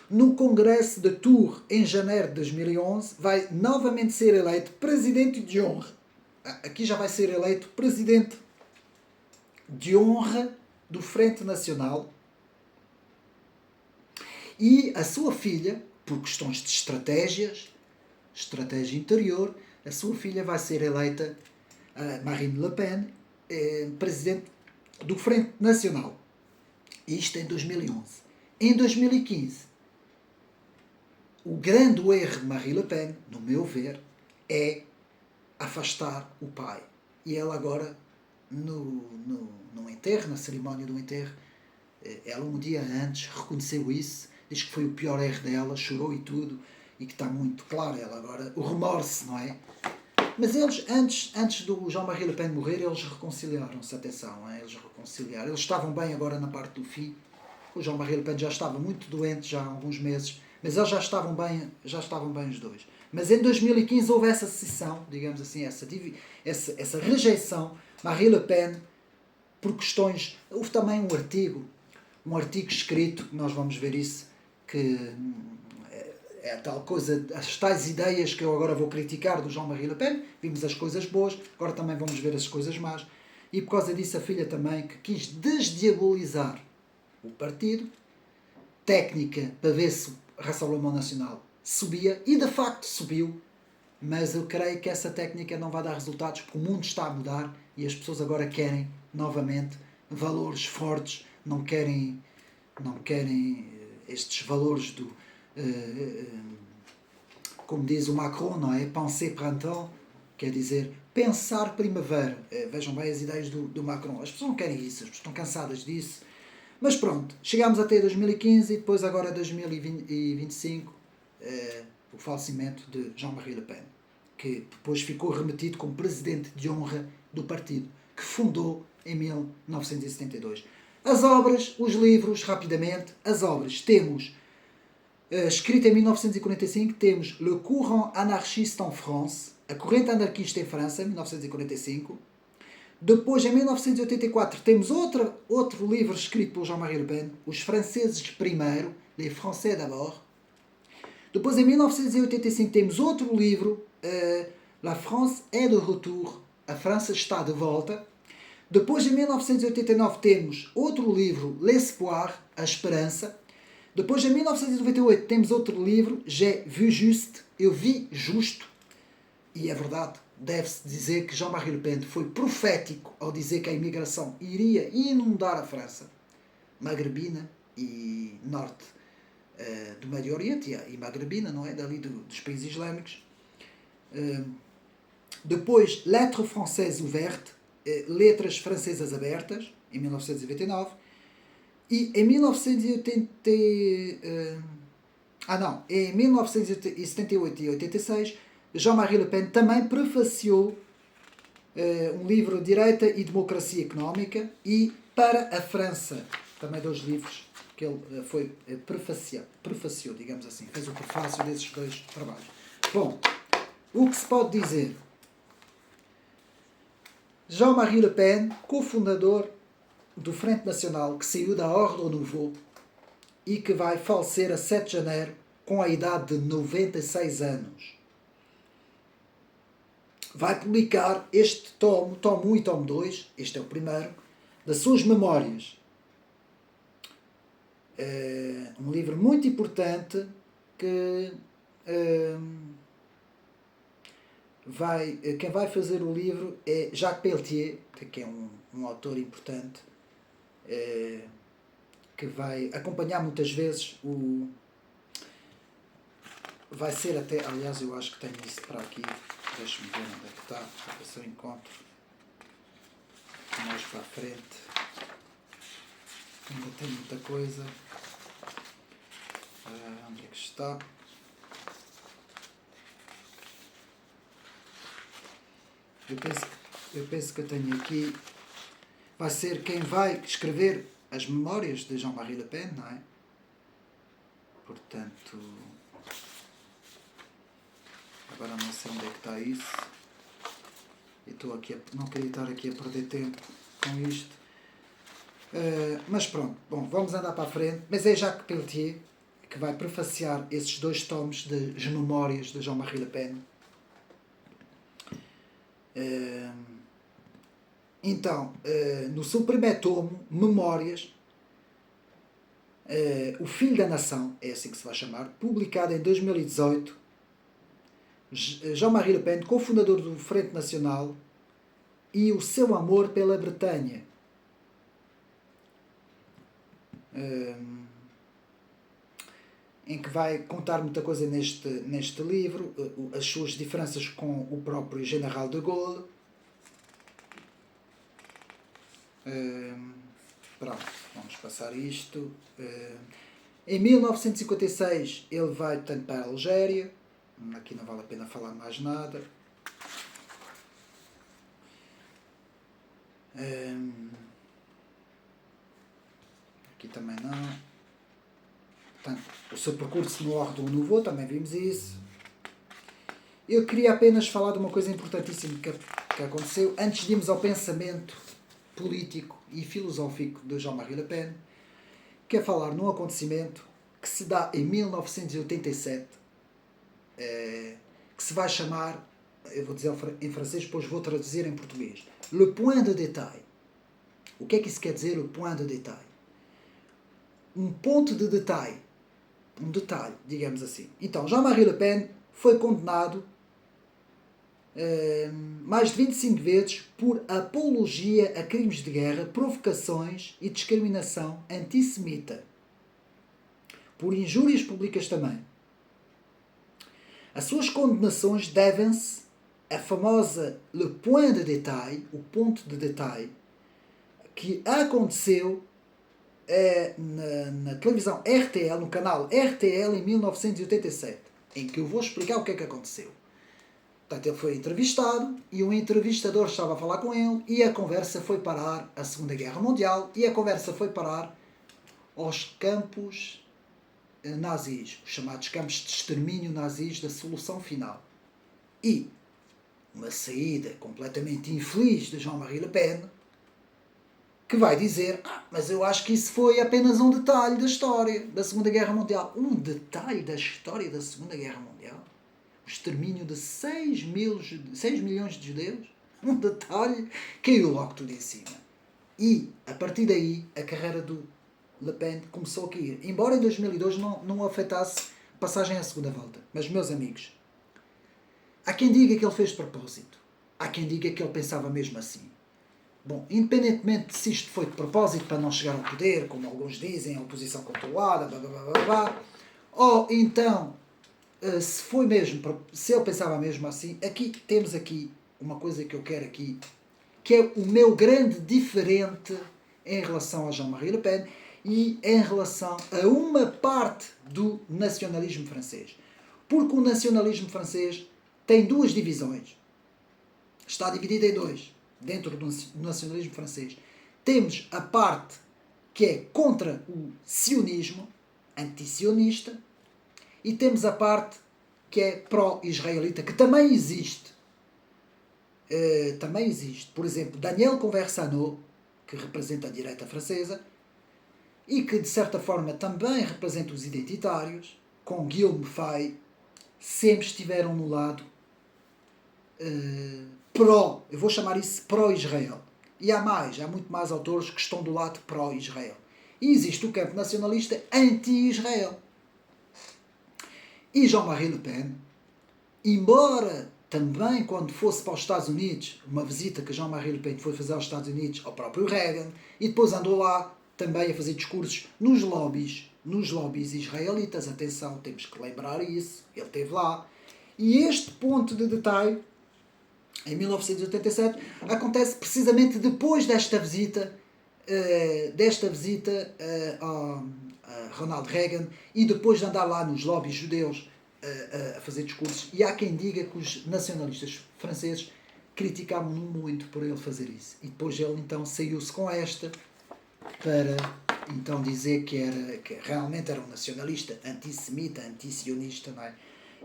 No Congresso de Tours, em janeiro de 2011, vai novamente ser eleito presidente de honra. Aqui já vai ser eleito presidente de honra do Frente Nacional. E a sua filha, por questões de estratégia interior, a sua filha vai ser eleita, Marine Le Pen, presidente do Frente Nacional. Isto em 2011. Em 2015, o grande erro de Marine Le Pen, no meu ver, é afastar o pai. E ela agora, no enterro, na cerimónia do enterro, ela um dia antes reconheceu isso, diz que foi o pior erro dela, chorou e tudo, e que está muito claro, ela agora, o remorso, não é? Mas eles, antes do Jean-Marie Le Pen morrer, eles reconciliaram-se, atenção, eles reconciliaram. Eles estavam bem agora na parte do fim. O Jean-Marie Le Pen já estava muito doente já há alguns meses, mas eles já estavam bem os dois. Mas em 2015 houve essa cisão, digamos assim, essa rejeição. Marie Le Pen, por questões... Houve também um artigo escrito, nós vamos ver isso, que é a tal coisa, as tais ideias que eu agora vou criticar do Jean-Marie Le Pen. Vimos as coisas boas, agora também vamos ver as coisas más. E por causa disso a filha também, que quis desdiabolizar o partido, técnica para ver se o Rassemblement Nacional subia, e de facto subiu, mas eu creio que essa técnica não vai dar resultados, porque o mundo está a mudar e as pessoas agora querem novamente valores fortes, não querem estes valores do como diz o Macron, não é? Penser printemps, quer dizer, pensar primavera. Vejam bem as ideias do Macron. As pessoas não querem isso, as pessoas estão cansadas disso. Mas pronto, chegámos até 2015 e depois agora 2025, o falecimento de Jean-Marie Le Pen, que depois ficou remetido como presidente de honra do partido, que fundou em 1972. As obras, os livros, rapidamente, as obras, temos, escrita em 1945, temos Le Courant Anarchiste en France, a corrente anarquista em França, 1945. Depois, em 1984, temos outro livro escrito por Jean-Marie Le Pen, Os Franceses Primeiro, Les Français d'abord. Depois, em 1985, temos outro livro, La France est de retour, A França está de volta. Depois, em 1989, temos outro livro, L'Espoir, A Esperança. Depois, em 1998, temos outro livro, J'ai vu juste, Eu vi justo. E é verdade, deve-se dizer que Jean-Marie Le Pen foi profético ao dizer que a imigração iria inundar a França, magrebina e norte do Médio Oriente, e magrebina, não é? Dali dos países islâmicos. Depois, Lettres Françaises Ouvertes, Letras Francesas Abertas, em 1999. E em 1980... em 1978 e 86, Jean-Marie Le Pen também prefaciou um livro Direita e Democracia Económica, e Para a França, também 2 livros que ele prefaciou, digamos assim, fez o prefácio desses 2 trabalhos. Bom, o que se pode dizer? Jean-Marie Le Pen, cofundador do Frente Nacional, que saiu da Ordre Nouveau e que vai falecer a 7 de janeiro com a idade de 96 anos. Vai publicar este tomo 1 e tomo 2, este é o primeiro, das suas memórias. Um livro muito importante que quem vai fazer o livro é Jacques Pelletier, que é um autor importante, que vai acompanhar muitas vezes vai ser até, aliás, eu acho que tenho isso para aqui, deixa-me ver onde é que está, para ver se eu encontro mais para a frente. Ainda tem muita coisa. Onde é que está? Eu penso que eu tenho aqui. Vai ser quem vai escrever as memórias de Jean-Marie Le Pen, não é? Portanto, agora não sei onde é que está isso. E estou aqui não queria estar aqui a perder tempo com isto. Mas pronto, bom, vamos andar para a frente. Mas é Jacques Pelletier que vai prefaciar esses 2 tomos de memórias de Jean-Marie Le Pen. Então, no seu primeiro tomo, Memórias, O Filho da Nação, é assim que se vai chamar, publicado em 2018, Jean-Marie Le Pen, cofundador do Frente Nacional, e o seu amor pela Bretanha. Em que vai contar muita coisa neste livro, as suas diferenças com o próprio General de Gaulle. Pronto, vamos passar isto. Em 1956 ele vai, portanto, para a Algéria. Aqui não vale a pena falar mais nada. Aqui também não. Portanto, o seu percurso no Ordem do Nouveau, também vimos isso. Eu queria apenas falar de uma coisa importantíssima que aconteceu antes de irmos ao pensamento político e filosófico de Jean-Marie Le Pen, que é falar num acontecimento que se dá em 1987, que se vai chamar, eu vou dizer em francês, depois vou traduzir em português, Le Point de Détail. O que é que isso quer dizer, Le Point de Détail? Um ponto de detalhe. Um detalhe, digamos assim. Então, Jean-Marie Le Pen foi condenado mais de 25 vezes por apologia a crimes de guerra, provocações e discriminação antissemita. Por injúrias públicas também. As suas condenações devem-se à famosa Le Point de Détail, o ponto de detalhe, que aconteceu na televisão RTL, no canal RTL em 1987, em que eu vou explicar o que é que aconteceu. Portanto, ele foi entrevistado e um entrevistador estava a falar com ele e a conversa foi parar à Segunda Guerra Mundial e a conversa foi parar aos campos nazis, os chamados campos de extermínio nazis da Solução Final. E uma saída completamente infeliz de Jean-Marie Le Pen, que vai dizer, mas eu acho que isso foi apenas um detalhe da história da Segunda Guerra Mundial. Um detalhe da história da Segunda Guerra Mundial? O extermínio de 6 milhões de judeus? Um detalhe, caiu logo tudo em cima. E, a partir daí, a carreira do Le Pen começou a cair. Embora em 2002 não afetasse a passagem à segunda volta. Mas, meus amigos, há quem diga que ele fez de propósito. Há quem diga que ele pensava mesmo assim. Bom, independentemente de se isto foi de propósito para não chegar ao poder, como alguns dizem, a oposição controlada, blá, blá, blá, blá, ou então, se foi mesmo, se ele pensava mesmo assim, temos aqui uma coisa que eu quero aqui, que é o meu grande diferente em relação a Jean-Marie Le Pen e em relação a uma parte do nacionalismo francês. Porque o nacionalismo francês tem duas divisões. Está dividido em dois. Dentro do nacionalismo francês, temos a parte que é contra o sionismo, anti-sionista, e temos a parte que é pró-israelita, que também existe. Também existe. Por exemplo, Daniel Conversano, que representa a direita francesa, e que de certa forma também representa os identitários, com Guillaume Fay, sempre estiveram no lado eu vou chamar isso pró-Israel. E há muito mais autores que estão do lado pró-Israel. E existe o campo nacionalista anti-Israel. E Jean-Marie Le Pen, embora também quando fosse para os Estados Unidos, uma visita que Jean-Marie Le Pen foi fazer aos Estados Unidos ao próprio Reagan, e depois andou lá também a fazer discursos nos lobbies israelitas, atenção, temos que lembrar isso, ele esteve lá. E este ponto de detalhe, em 1987, acontece precisamente depois desta visita a Ronald Reagan e depois de andar lá nos lobbies judeus a fazer discursos. E há quem diga que os nacionalistas franceses criticavam muito por ele fazer isso. E depois ele então saiu-se com esta para então dizer que realmente era um nacionalista antissemita, anti-sionista, não é?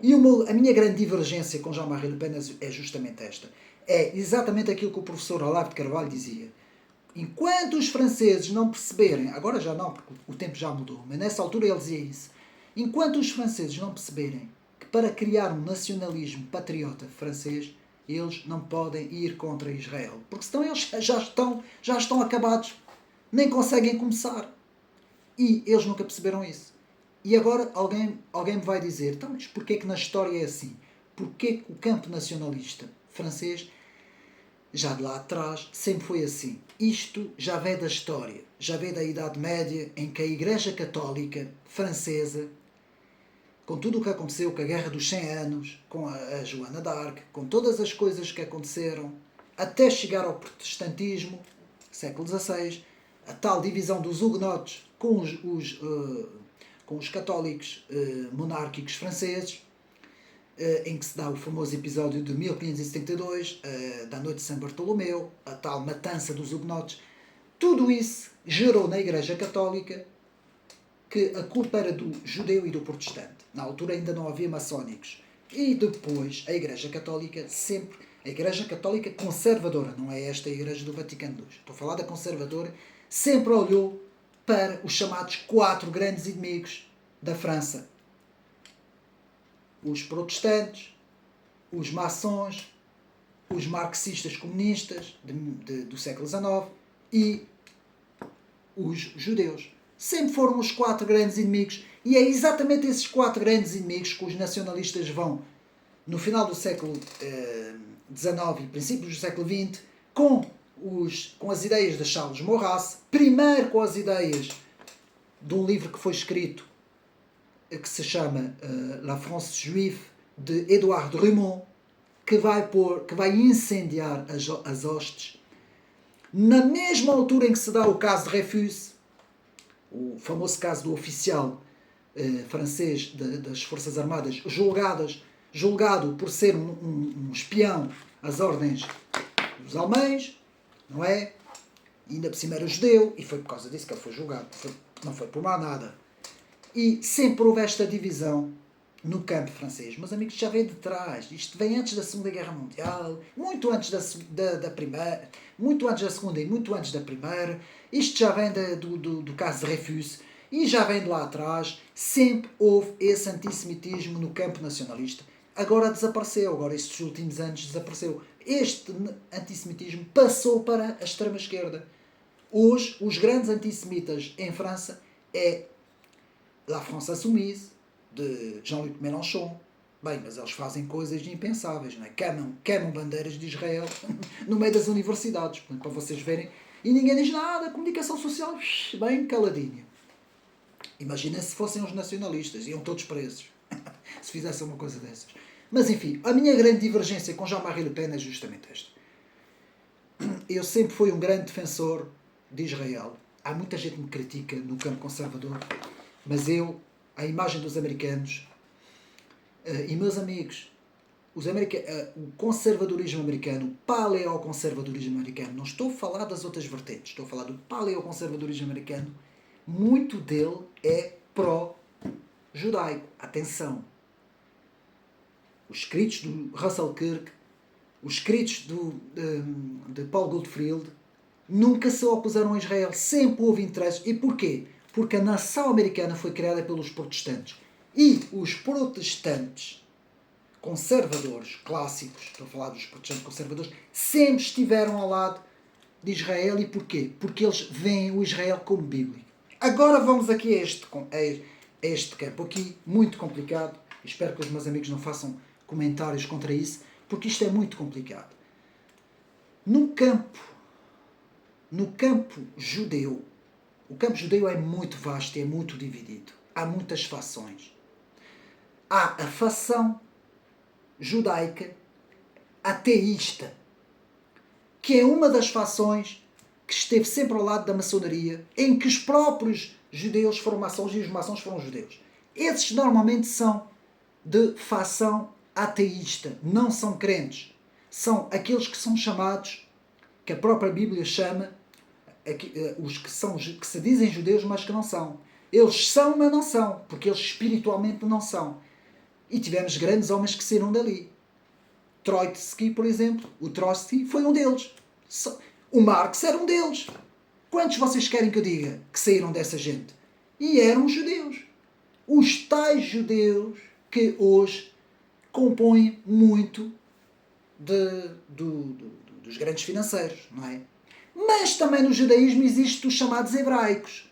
E a minha grande divergência com Jean-Marie Le Pen é justamente esta. É exatamente aquilo que o professor Olavo de Carvalho dizia. Enquanto os franceses não perceberem, agora já não, porque o tempo já mudou, mas nessa altura ele dizia isso. Enquanto os franceses não perceberem que para criar um nacionalismo patriota francês, eles não podem ir contra Israel. Porque senão eles já estão acabados. Nem conseguem começar. E eles nunca perceberam isso. E agora alguém me vai dizer, então, mas porquê que na história é assim? Porquê que o campo nacionalista francês, já de lá atrás, sempre foi assim? Isto já vem da história, já vem da Idade Média, em que a Igreja Católica francesa, com tudo o que aconteceu, com a Guerra dos 100 Anos, com a Joana d'Arc, com todas as coisas que aconteceram, até chegar ao protestantismo, século XVI, a tal divisão dos huguenotes com com os católicos monárquicos franceses, em que se dá o famoso episódio de 1572, da Noite de São Bartolomeu, a tal matança dos hugonotes. Tudo isso gerou na Igreja Católica que a culpa era do judeu e do protestante. Na altura ainda não havia maçónicos. E depois a Igreja Católica sempre... A Igreja Católica conservadora, não é esta a Igreja do Vaticano II. Estou a falar da conservadora. Sempre olhou para os chamados 4 grandes inimigos da França. Os protestantes, os maçons, os marxistas comunistas do século XIX e os judeus. Sempre foram os 4 grandes inimigos, e é exatamente esses 4 grandes inimigos que os nacionalistas vão, no final do século XIX e princípios do século XX, com as ideias de Charles Maurras, primeiro com as ideias de um livro que foi escrito, que se chama La France Juive, de Edouard de Rumont, que vai incendiar as hostes. Na mesma altura em que se dá o caso de Dreyfus, o famoso caso do oficial francês das Forças Armadas, julgado por ser um espião às ordens dos alemães, não é? E ainda por cima era judeu, e foi por causa disso que ele foi julgado. Não foi por mais nada. E sempre houve esta divisão no campo francês. Meus amigos, já vem de trás. Isto vem antes da Segunda Guerra Mundial, muito antes da Primeira, muito antes da Segunda e muito antes da Primeira. Isto já vem do caso de Dreyfus e já vem de lá atrás. Sempre houve esse antissemitismo no campo nacionalista. Agora desapareceu. Agora, estes últimos anos, desapareceu. Este antissemitismo passou para a extrema-esquerda. Hoje, os grandes antissemitas em França é La France Insoumise, de Jean-Luc Mélenchon. Bem, mas eles fazem coisas impensáveis, não é? Queimam bandeiras de Israel no meio das universidades, para vocês verem. E ninguém diz nada. Comunicação social, bem caladinha. Imaginem se fossem os nacionalistas. Iam todos presos. Se fizessem uma coisa dessas. Mas, enfim, a minha grande divergência com Jean-Marie Le Pen é justamente esta. Eu sempre fui um grande defensor de Israel. Há muita gente que me critica no campo conservador, mas a imagem dos americanos, e meus amigos, o conservadorismo americano, o paleoconservadorismo americano, não estou a falar das outras vertentes, estou a falar do paleoconservadorismo americano, muito dele é pró-judaico. Atenção! Os escritos do Russell Kirk, os escritos de Paul Goldfield, nunca se opuseram a Israel. Sempre houve interesses. E porquê? Porque a nação americana foi criada pelos protestantes. E os protestantes conservadores clássicos, estou a falar dos protestantes conservadores, sempre estiveram ao lado de Israel. E porquê? Porque eles veem o Israel como bíblico. Agora vamos aqui a este campo aqui, muito complicado. Espero que os meus amigos não façam comentários contra isso, porque isto é muito complicado. No campo judeu, o campo judeu é muito vasto e é muito dividido. Há muitas fações. Há a fação judaica ateísta, que é uma das fações que esteve sempre ao lado da maçonaria, em que os próprios judeus foram maçons e os maçons foram judeus. Esses normalmente são de fação ateísta, não são crentes. São aqueles que são chamados, que a própria Bíblia chama, os que se dizem judeus, mas que não são. Eles são, mas não são, porque eles espiritualmente não são. E tivemos grandes homens que saíram dali. Trotsky, por exemplo. O Trotsky foi um deles. O Marx era um deles. Quantos vocês querem que eu diga que saíram dessa gente? E eram judeus. Os tais judeus que hoje compõem muito dos grandes financeiros, não é? Mas também no judaísmo existem os chamados hebraicos,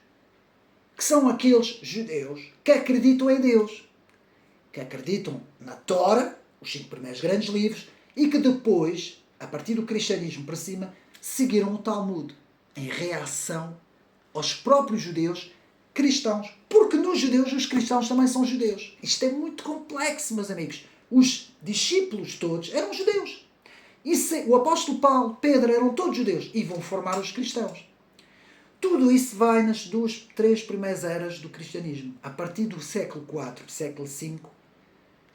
que são aqueles judeus que acreditam em Deus, que acreditam na Tora, os 5 primeiros grandes livros, e que depois, a partir do cristianismo para cima, seguiram o Talmud, em reação aos próprios judeus cristãos. Porque nos judeus, os cristãos também são judeus. Isto é muito complexo, meus amigos. Os discípulos todos eram judeus. O apóstolo Paulo, Pedro, eram todos judeus. E vão formar os cristãos. Tudo isso vai nas três primeiras eras do cristianismo. A partir do século IV, século V,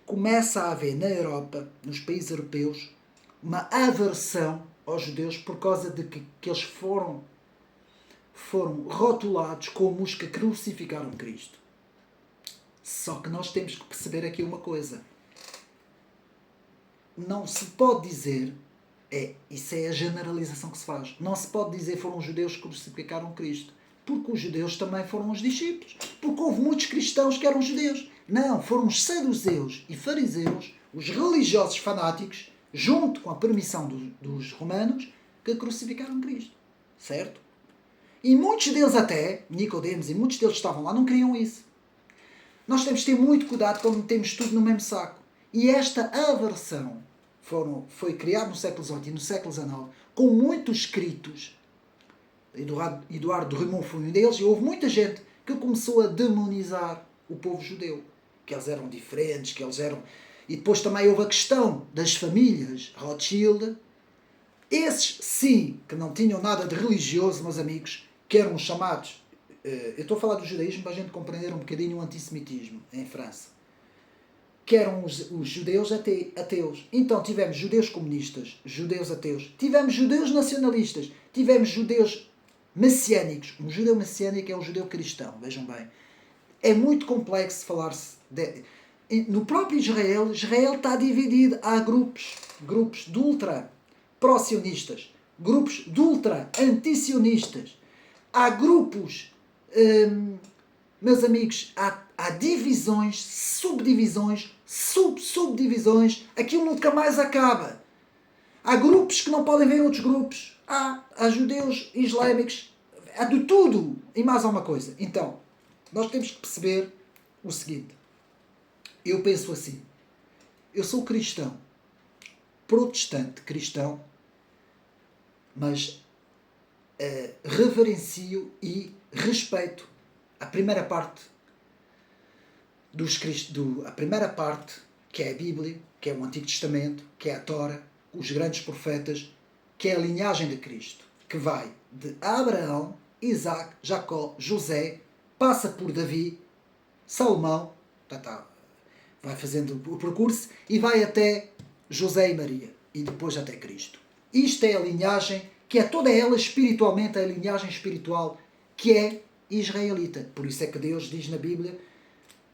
começa a haver na Europa, nos países europeus, uma aversão aos judeus por causa de que eles foram rotulados como os que crucificaram Cristo. Só que nós temos que perceber aqui uma coisa. Não se pode dizer, isso é a generalização que se faz, não se pode dizer foram os judeus que crucificaram Cristo, porque os judeus também foram os discípulos, porque houve muitos cristãos que eram judeus. Não, foram os saduceus e fariseus, os religiosos fanáticos, junto com a permissão dos romanos, que crucificaram Cristo. Certo? E muitos deles até, Nicodemos e muitos deles que estavam lá, não queriam isso. Nós temos de ter muito cuidado quando metemos tudo no mesmo saco. E esta aversão foi criada no século XVIII e no século XIX, com muitos escritos. Eduardo de Rimond foi um deles, e houve muita gente que começou a demonizar o povo judeu. Que eles eram diferentes, que eles eram... E depois também houve a questão das famílias Rothschild. Esses, sim, que não tinham nada de religioso, meus amigos, que eram chamados... Eu estou a falar do judaísmo para a gente compreender um bocadinho o antissemitismo em França. Que eram os judeus ateus. Então tivemos judeus comunistas, judeus ateus, tivemos judeus nacionalistas, tivemos judeus messiânicos. Um judeu messiânico é um judeu cristão, vejam bem. É muito complexo falar-se... No próprio Israel está dividido. Há grupos de ultra pró-sionistas, grupos de ultra anti-sionistas. Há grupos... meus amigos, há divisões, subdivisões, subdivisões. Aquilo nunca mais acaba. Há grupos que não podem ver outros grupos. Há judeus islâmicos. Há de tudo e mais alguma coisa. Então, nós temos que perceber o seguinte. Eu penso assim. Eu sou cristão. Protestante cristão. Mas reverencio e respeito a primeira parte a primeira parte, que é a Bíblia, que é o Antigo Testamento, que é a Tora, os grandes profetas, que é a linhagem de Cristo, que vai de Abraão, Isaac, Jacó, José, passa por Davi, Salomão, vai fazendo o percurso e vai até José e Maria e depois até Cristo. Isto é a linhagem, que é toda ela espiritualmente a linhagem espiritual que é israelita. Por isso é que Deus diz na Bíblia: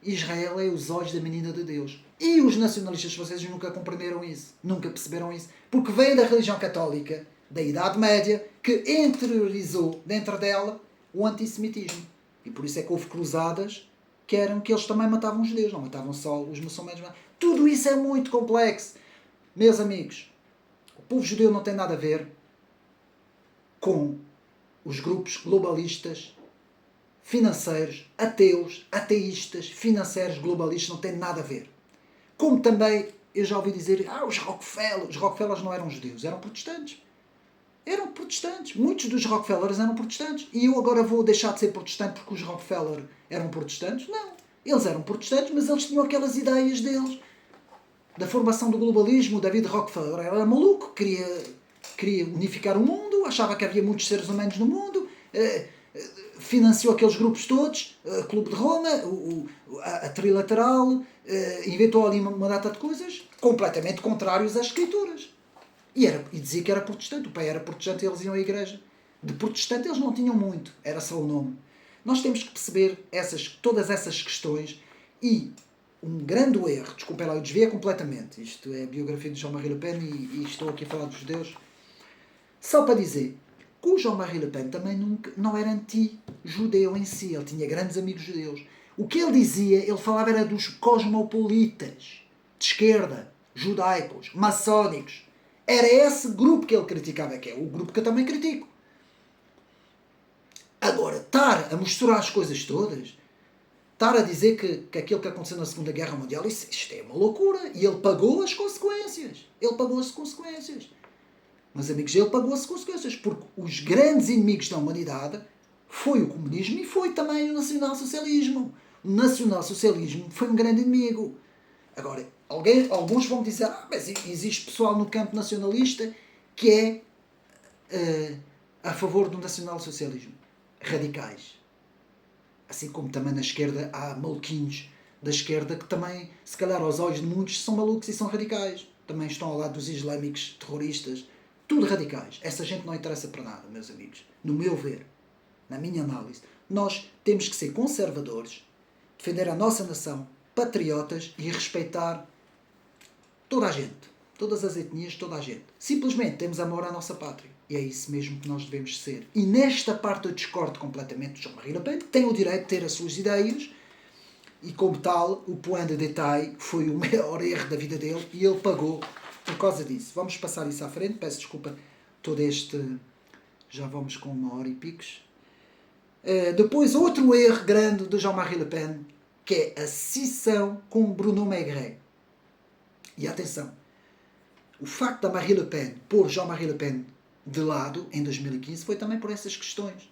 Israel é os olhos da menina de Deus. E os nacionalistas franceses nunca compreenderam isso, nunca perceberam isso, porque vem da religião católica, da Idade Média, que interiorizou dentro dela o antissemitismo. E por isso é que houve cruzadas que eram que eles também matavam os judeus, não matavam só os muçulmanos. Tudo isso é muito complexo. Meus amigos, o povo judeu não tem nada a ver com os grupos globalistas, financeiros, ateus, ateístas, financeiros, globalistas, não tem nada a ver. Como também eu já ouvi dizer, os Rockefellers não eram judeus, eram protestantes. Eram protestantes. Muitos dos Rockefellers eram protestantes. E eu agora vou deixar de ser protestante porque os Rockefeller eram protestantes? Não. Eles eram protestantes, mas eles tinham aquelas ideias deles. Da formação do globalismo, David Rockefeller era maluco, queria unificar o mundo, achava que havia muitos seres humanos no mundo, financiou aqueles grupos todos, Clube de Roma, a Trilateral, inventou ali uma data de coisas completamente contrários às escrituras. E dizia que era protestante. O pai era protestante e eles iam à igreja. De protestante eles não tinham muito, era só o nome. Nós temos que perceber todas essas questões e um grande erro, desculpem lá, eu desviei completamente. Isto é a biografia de Jean-Marie Le Pen e estou aqui a falar dos judeus. Só para dizer que o Jean-Marie Le Pen também não era anti-judeu em si, ele tinha grandes amigos judeus. O que ele dizia, ele falava era dos cosmopolitas, de esquerda, judaicos, maçónicos. Era esse grupo que ele criticava, que é o grupo que eu também critico. Agora, estar a misturar as coisas todas, estar a dizer que aquilo que aconteceu na Segunda Guerra Mundial, isto é uma loucura. E ele pagou as consequências. Mas, amigos, ele pagou as consequências, porque os grandes inimigos da humanidade foi o comunismo e foi também o nacionalsocialismo. O nacionalsocialismo foi um grande inimigo. Agora, alguns vão dizer, mas existe pessoal no campo nacionalista que é a favor do nacionalsocialismo. radicais. Assim como também na esquerda há maluquinhos da esquerda que também, se calhar aos olhos de muitos, são malucos e são radicais. Também estão ao lado dos islâmicos terroristas. Tudo radicais. Essa gente não interessa para nada, meus amigos. No meu ver, na minha análise, nós temos que ser conservadores, defender a nossa nação, patriotas e respeitar toda a gente. Todas as etnias, toda a gente. Simplesmente temos amor à nossa pátria. E é isso mesmo que nós devemos ser. E nesta parte eu discordo completamente de Jean-Marie Le Pen, que tem o direito de ter as suas ideias, e como tal, o point de détail foi o maior erro da vida dele e ele pagou por causa disso. Vamos passar isso à frente. Peço desculpa todo este... Já vamos com 1 hora e picos. Depois, outro erro grande de Jean-Marie Le Pen, que é a cisão com Bruno Maigret. E atenção, o facto da Marie Le Pen pôr Jean-Marie Le Pen de lado em 2015 foi também por essas questões.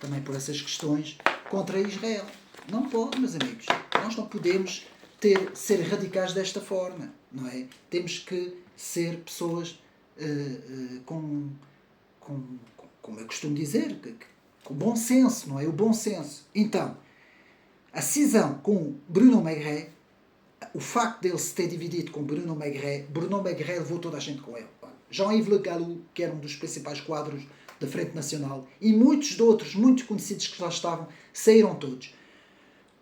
Também por essas questões contra Israel. Não pode, meus amigos. Nós não podemos ser radicais desta forma, não é? Temos que ser pessoas como eu costumo dizer, com bom senso, não é? O bom senso. Então, a cisão com Bruno Maigret, o facto dele se ter dividido com Bruno Maigret levou toda a gente com ele. Jean-Yves Le Gallou, que era um dos principais quadros da Frente Nacional, e muitos de outros, muito conhecidos que lá estavam, saíram todos.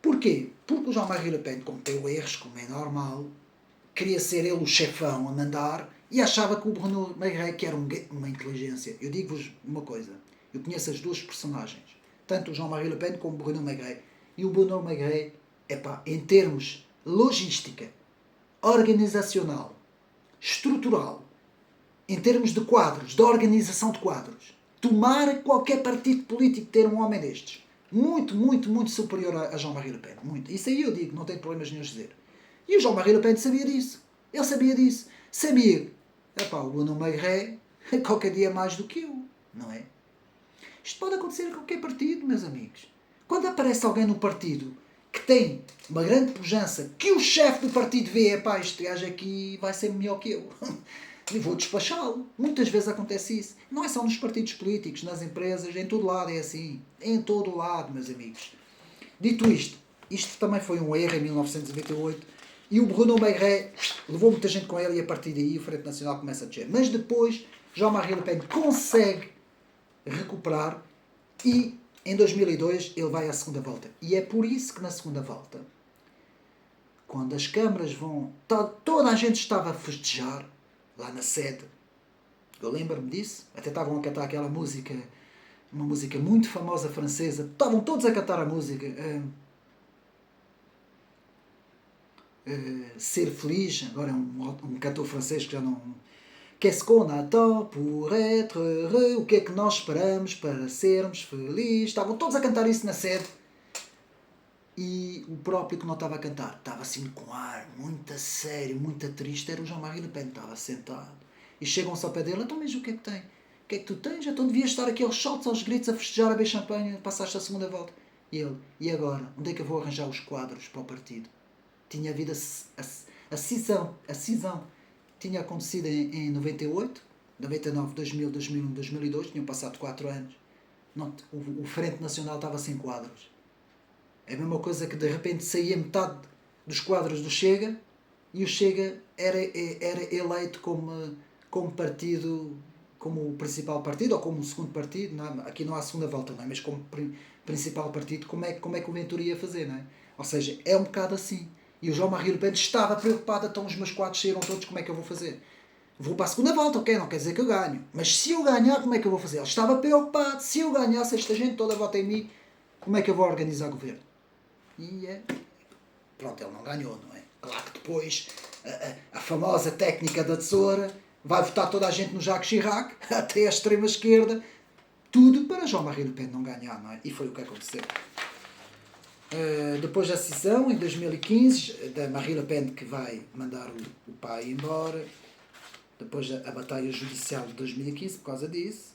Porquê? Porque o Jean-Marie Le Pen cometeu erros, como é normal, queria ser ele o chefão a mandar e achava que o Bruno Maigret que era uma inteligência. Eu digo-vos uma coisa, eu conheço as duas personagens, tanto o Jean-Marie Le Pen como o Bruno Maigret. E o Bruno Maigret, em termos logística, organizacional, estrutural, em termos de quadros, de organização de quadros, tomara qualquer partido político ter um homem destes. Muito, muito, muito superior a Jean-Marie Le Pen. Muito. Isso aí eu digo, não tenho problemas nenhum de dizer. E o Jean-Marie Le Pen sabia disso. Ele sabia disso. Sabia. O Bruno Maigret qualquer dia mais do que eu. Não é? Isto pode acontecer a qualquer partido, meus amigos. Quando aparece alguém no partido que tem uma grande pujança, que o chefe do partido vê, este gajo aqui vai ser melhor que eu. E vou despachá-lo. Muitas vezes acontece isso. Não é só nos partidos políticos, nas empresas, em todo lado é assim. Em todo lado, meus amigos. Dito isto, isto também foi um erro em 1998 e o Bruno Maigret levou muita gente com ele e a partir daí o Frente Nacional começa a descer. Mas depois Jean-Marie Le Pen consegue recuperar e em 2002 ele vai à segunda volta. E é por isso que na segunda volta, quando as câmaras vão... Toda a gente estava a festejar lá na sede. Eu lembro-me disso. Até estavam a cantar aquela música, uma música muito famosa francesa. Estavam todos a cantar a música. Ser feliz. Agora é um cantor francês que já não... Qu'est-ce qu'on attend pour être heureux? O que é que nós esperamos para sermos felizes? Estavam todos a cantar isso na sede. E o próprio que não estava a cantar estava assim com ar muito sério, muito triste, era o Jean-Marie Le Pen, estava sentado. E chegam-se ao pé dele, então mas o que é que tem? O que é que tu tens? Então devias estar aqui aos saltos, aos gritos, a festejar, a beber champanhe, passaste a segunda volta. E ele, e agora? Onde é que eu vou arranjar os quadros para o partido? Tinha havido a cisão tinha acontecido em 98, 99, 2000, 2001, 2002, tinham passado 4 anos. Não, o Frente Nacional estava sem quadros. É a mesma coisa que de repente saía metade dos quadros do Chega e o Chega era eleito como partido, como o principal partido ou como o segundo partido. Não é? Aqui não há segunda volta, não é? Mas como principal partido, como é que o Ventura ia fazer? Não é? Ou seja, é um bocado assim. E o Jean-Marie Le Pen estava preocupado, então os meus quadros saíram todos, como é que eu vou fazer? Vou para a segunda volta, ok, não quer dizer que eu ganho. Mas se eu ganhar, como é que eu vou fazer? Ele estava preocupado. Se eu ganhar, se esta gente toda vota em mim, como é que eu vou organizar o governo? E pronto, ele não ganhou, não é? Claro que depois a famosa técnica da tesoura vai votar toda a gente no Jacques Chirac, até a extrema esquerda, tudo para Jean-Marie Le Pen não ganhar, não é? E foi o que aconteceu. Depois da cisão, em 2015, da Marie Le Pen que vai mandar o pai embora, depois a batalha judicial de 2015 por causa disso,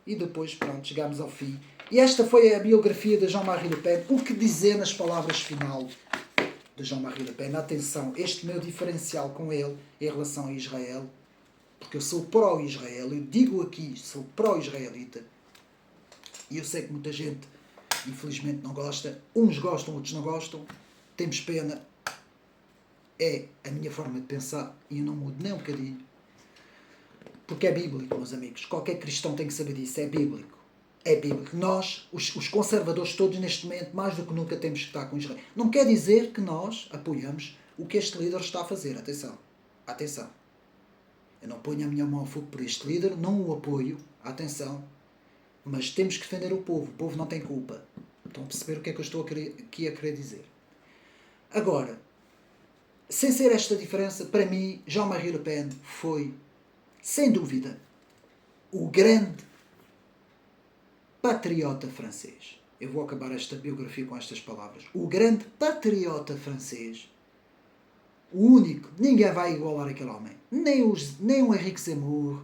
e depois, pronto, chegámos ao fim. E esta foi a biografia de Jean-Marie Le Pen. O que dizer nas palavras final de Jean-Marie Le Pen? Atenção, este meu diferencial com ele em relação a Israel, porque eu sou pró-Israel, eu digo aqui, sou pró-israelita, e eu sei que muita gente, infelizmente, não gosta. Uns gostam, outros não gostam. Temos pena. É a minha forma de pensar e eu não mudo nem um bocadinho. Porque é bíblico, meus amigos. Qualquer cristão tem que saber disso. É bíblico. É bíblico. Nós, os conservadores todos neste momento, mais do que nunca temos que estar com Israel. Não quer dizer que nós apoiamos o que este líder está a fazer. Atenção. Atenção. Eu não ponho a minha mão ao fogo por este líder. Não o apoio. Atenção. Mas temos que defender o povo. O povo não tem culpa. Estão a perceber o que é que eu estou aqui a querer dizer. Agora, sem ser esta diferença, para mim, Jean-Marie Le Pen foi, sem dúvida, o grande patriota francês. Eu vou acabar esta biografia com estas palavras. O grande patriota francês. O único. Ninguém vai igualar aquele homem. Nem o Henrique Zemmour.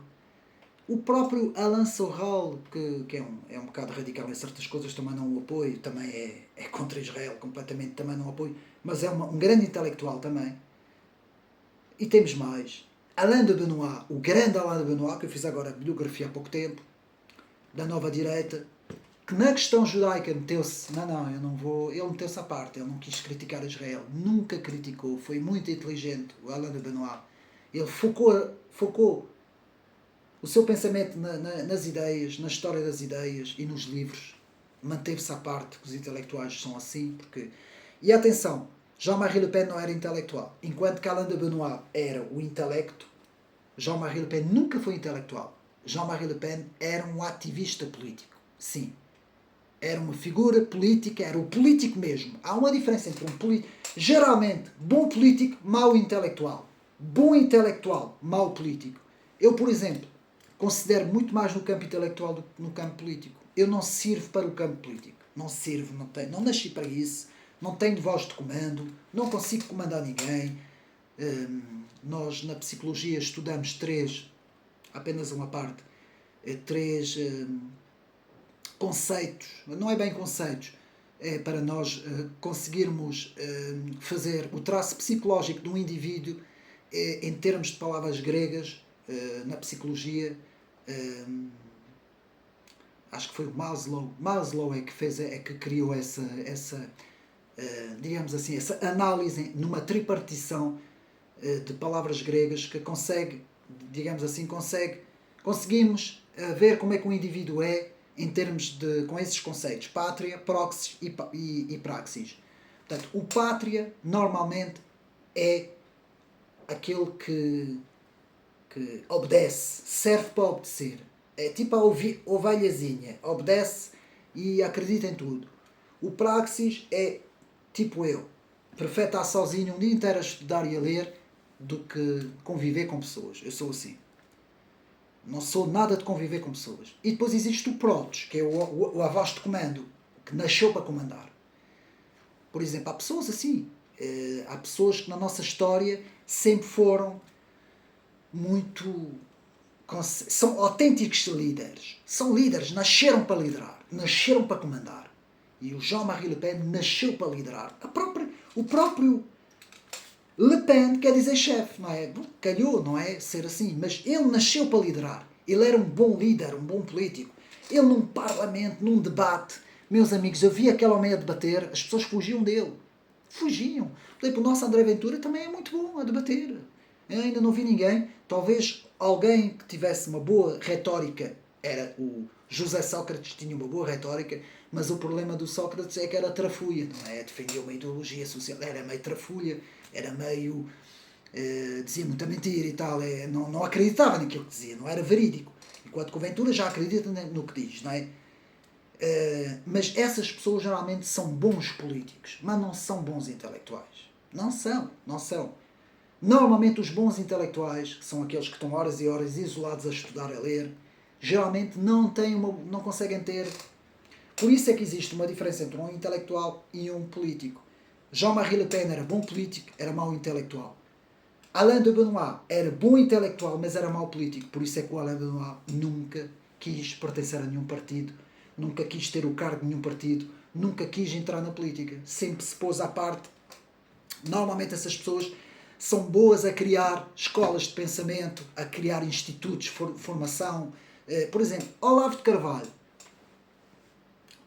O próprio Alain Soral, que é um bocado radical em certas coisas, também não o apoio. Também é contra Israel completamente, também não o apoio. Mas é um grande intelectual também. E temos mais. Alain de Benoit, o grande Alain de Benoit, que eu fiz agora a biografia há pouco tempo, da nova direita, que na questão judaica meteu-se, eu não vou, ele meteu-se à parte, ele não quis criticar Israel, nunca criticou, foi muito inteligente, o Alain de Benoit. Ele focou o seu pensamento nas ideias, na história das ideias e nos livros. Manteve-se à parte, que os intelectuais são assim, porque... E atenção, Jean-Marie Le Pen não era intelectual. Enquanto que Alain de Benoit era o intelecto, Jean-Marie Le Pen nunca foi intelectual. Jean-Marie Le Pen era um ativista político. Sim. Era uma figura política, era o político mesmo. Há uma diferença entre um político... Geralmente, bom político, mau intelectual. Bom intelectual, mau político. Eu, por exemplo, considero muito mais no campo intelectual do que no campo político. Eu não sirvo para o campo político. Não sirvo, não nasci para isso. Não tenho voz de comando. Não consigo comandar ninguém. Nós, na psicologia, estudamos apenas uma parte, três conceitos. Não é bem conceitos. É para nós conseguirmos fazer o traço psicológico de um indivíduo em termos de palavras gregas, na psicologia. Acho que foi o Maslow. Maslow é que criou essa digamos assim, essa análise numa tripartição de palavras gregas que consegue, digamos assim, conseguimos ver como é que um indivíduo é em termos com esses conceitos, pátria, proxis e praxis. Portanto, o pátria normalmente é aquele que obedece, serve para obedecer. É tipo a ovelhazinha, obedece e acredita em tudo. O praxis é tipo eu, prefere estar sozinho um dia inteiro a estudar e a ler do que conviver com pessoas. Eu sou assim. Não sou nada de conviver com pessoas. E depois existe o protos, que é a voz de comando, que nasceu para comandar. Por exemplo, há pessoas assim. Há pessoas que na nossa história sempre foram muito... São autênticos líderes. São líderes, nasceram para liderar, nasceram para comandar. E o Jean-Marie Le Pen nasceu para liderar. O próprio Le Pen quer dizer chefe, não é? Calhou, não é? Ser assim. Mas ele nasceu para liderar. Ele era um bom líder, um bom político. Ele num parlamento, num debate, meus amigos, eu vi aquele homem a debater, as pessoas fugiam dele. Fugiam. Por exemplo, o nosso André Ventura também é muito bom a debater. Eu ainda não vi ninguém. Talvez alguém que tivesse uma boa retórica, era o José Sócrates, tinha uma boa retórica, mas o problema do Sócrates é que era trafulha, não é? Defendia uma ideologia social, era meio trafulha, era meio... dizia muita mentira e tal, não acreditava naquilo que dizia, não era verídico. Enquanto que o Ventura já acredita no que diz, não é? Mas essas pessoas geralmente são bons políticos, mas não são bons intelectuais. Não são. Normalmente os bons intelectuais, que são aqueles que estão horas e horas isolados a estudar, a ler, geralmente não conseguem ter... Por isso é que existe uma diferença entre um intelectual e um político. Jean-Marie Le Pen era bom político, era mau intelectual. Alain de Benoit era bom intelectual, mas era mau político. Por isso é que o Alain de Benoit nunca quis pertencer a nenhum partido, nunca quis ter o cargo de nenhum partido, nunca quis entrar na política. Sempre se pôs à parte. Normalmente essas pessoas são boas a criar escolas de pensamento, a criar institutos de formação. Por exemplo, Olavo de Carvalho.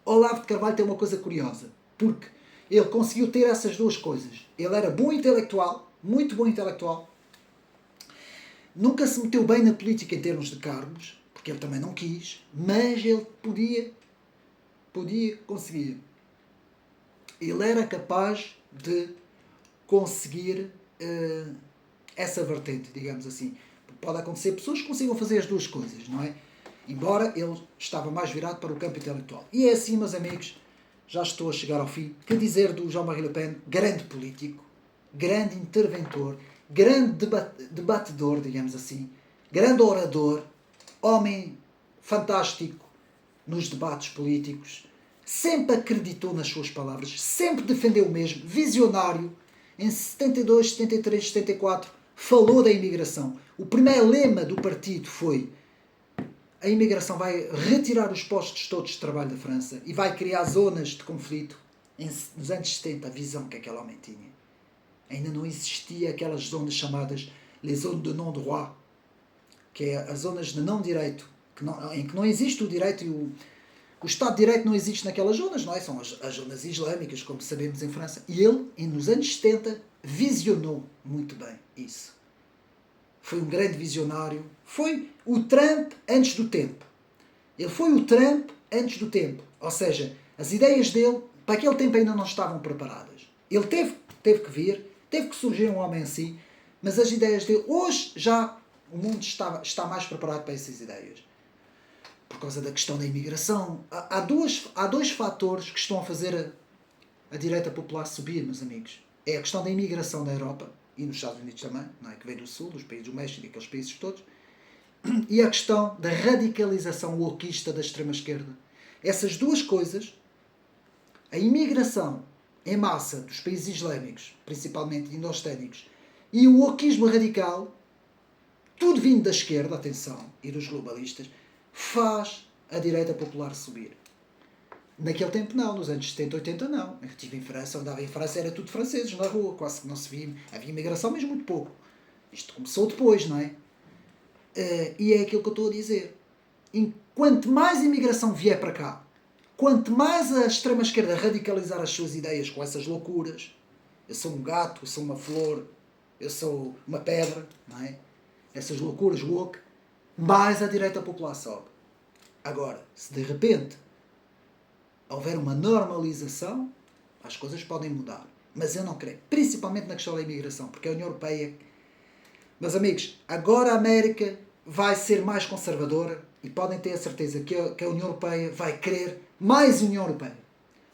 Olavo de Carvalho tem uma coisa curiosa, porque ele conseguiu ter essas duas coisas. Ele era bom intelectual, muito bom intelectual, nunca se meteu bem na política em termos de cargos, porque ele também não quis, mas ele podia conseguir. Ele era capaz de conseguir essa vertente, digamos assim. Pode acontecer pessoas que consigam fazer as duas coisas, não é? Embora ele estava mais virado para o campo intelectual. E é assim, meus amigos, já estou a chegar ao fim. Que dizer do Jean-Marie Le Pen? Grande político, grande interventor, grande debatedor, digamos assim, grande orador, homem fantástico nos debates políticos, sempre acreditou nas suas palavras, sempre defendeu o mesmo, visionário. Em 72, 73, 74, falou da imigração. O primeiro lema do partido foi: a imigração vai retirar os postos todos de trabalho da França e vai criar zonas de conflito. Nos anos 70, a visão que aquele homem tinha. Ainda não existia aquelas zonas chamadas les zones de non-droit, que é as zonas de não-direito, em que não existe o direito e o Estado de Direito não existe naquelas zonas, não é? São as zonas islâmicas, como sabemos em França. E ele, nos anos 70, visionou muito bem isso. Foi um grande visionário. Foi o Trump antes do tempo. Ele foi o Trump antes do tempo. Ou seja, as ideias dele, para aquele tempo ainda não estavam preparadas. Ele teve que vir, teve que surgir um homem assim, mas as ideias dele, hoje já o mundo está mais preparado para essas ideias. Por causa da questão da imigração. Há dois fatores que estão a fazer a direita popular subir, meus amigos. É a questão da imigração da Europa, e nos Estados Unidos também, não é? Que vem do Sul, dos países do México e aqueles países todos. E a questão da radicalização wokeista da extrema-esquerda. Essas duas coisas, a imigração em massa dos países islâmicos, principalmente indosténicos, e o wokeismo radical, tudo vindo da esquerda, atenção, e dos globalistas, faz a direita popular subir. Naquele tempo não, nos anos 70, 80 não. Eu estive em França, andava em França, era tudo franceses na rua, quase que não se via. Havia imigração, mas muito pouco. Isto começou depois, não é? E é aquilo que eu estou a dizer. Quanto mais imigração vier para cá, quanto mais a extrema-esquerda radicalizar as suas ideias com essas loucuras, eu sou um gato, eu sou uma flor, eu sou uma pedra, não é? Essas loucuras woke, mais a direita popular sobe. Agora, se de repente houver uma normalização, as coisas podem mudar. Mas eu não creio. Principalmente na questão da imigração, porque a União Europeia... Meus amigos, agora a América vai ser mais conservadora e podem ter a certeza que a União Europeia vai querer mais União Europeia.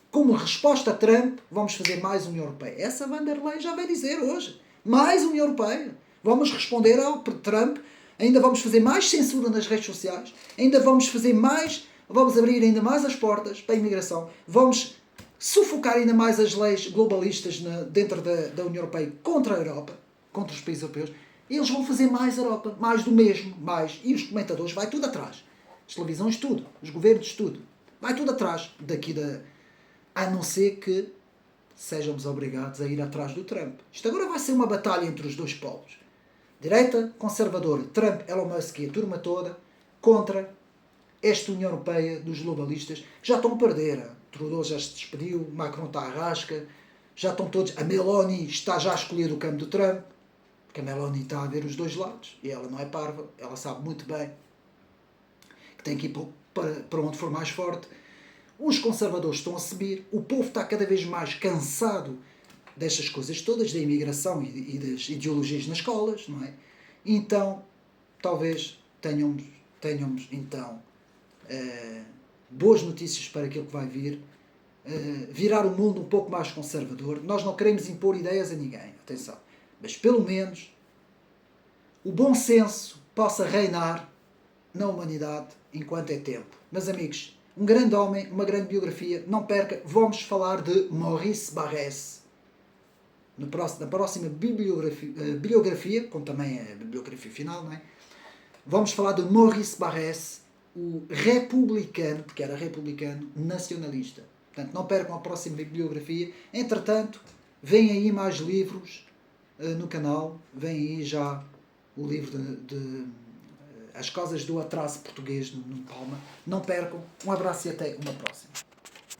Como resposta a Trump, vamos fazer mais União Europeia. Essa Van der Leyen já vai dizer hoje. Mais União Europeia. Vamos responder ao Trump. Ainda vamos fazer mais censura nas redes sociais. Ainda vamos fazer mais... Vamos abrir ainda mais as portas para a imigração. Vamos sufocar ainda mais as leis globalistas dentro da União Europeia contra a Europa, contra os países europeus. Eles vão fazer mais Europa, mais do mesmo, mais. E os comentadores, vai tudo atrás. As televisões, tudo. Os governos, tudo. Vai tudo atrás daqui da... A não ser que sejamos obrigados a ir atrás do Trump. Isto agora vai ser uma batalha entre os dois polos. Direita, conservadora, Trump, Elon Musk e a turma toda, contra esta União Europeia dos globalistas, que já estão a perder. Trudeau já se despediu, Macron está à rasca, já estão todos... A Meloni está já a escolher o campo do Trump, porque a Meloni está a ver os dois lados, e ela não é parva, ela sabe muito bem que tem que ir para onde for mais forte. Os conservadores estão a subir, o povo está cada vez mais cansado destas coisas todas, da imigração e das ideologias nas escolas, não é? Então, talvez tenhamos então boas notícias para aquilo que vai vir, virar o mundo um pouco mais conservador. Nós não queremos impor ideias a ninguém, atenção, mas pelo menos o bom senso possa reinar na humanidade enquanto é tempo. Meus amigos, um grande homem, uma grande biografia, não perca, vamos falar de Maurice Barrès na próxima bibliografia, como também é a bibliografia final, não é? Vamos falar de Maurice Barrès, o republicano, porque era republicano, nacionalista. Portanto, não percam a próxima bibliografia. Entretanto, vêm aí mais livros no canal, vem aí já o livro de As Causas do Atraso Português no Palma. Não percam, um abraço e até uma próxima.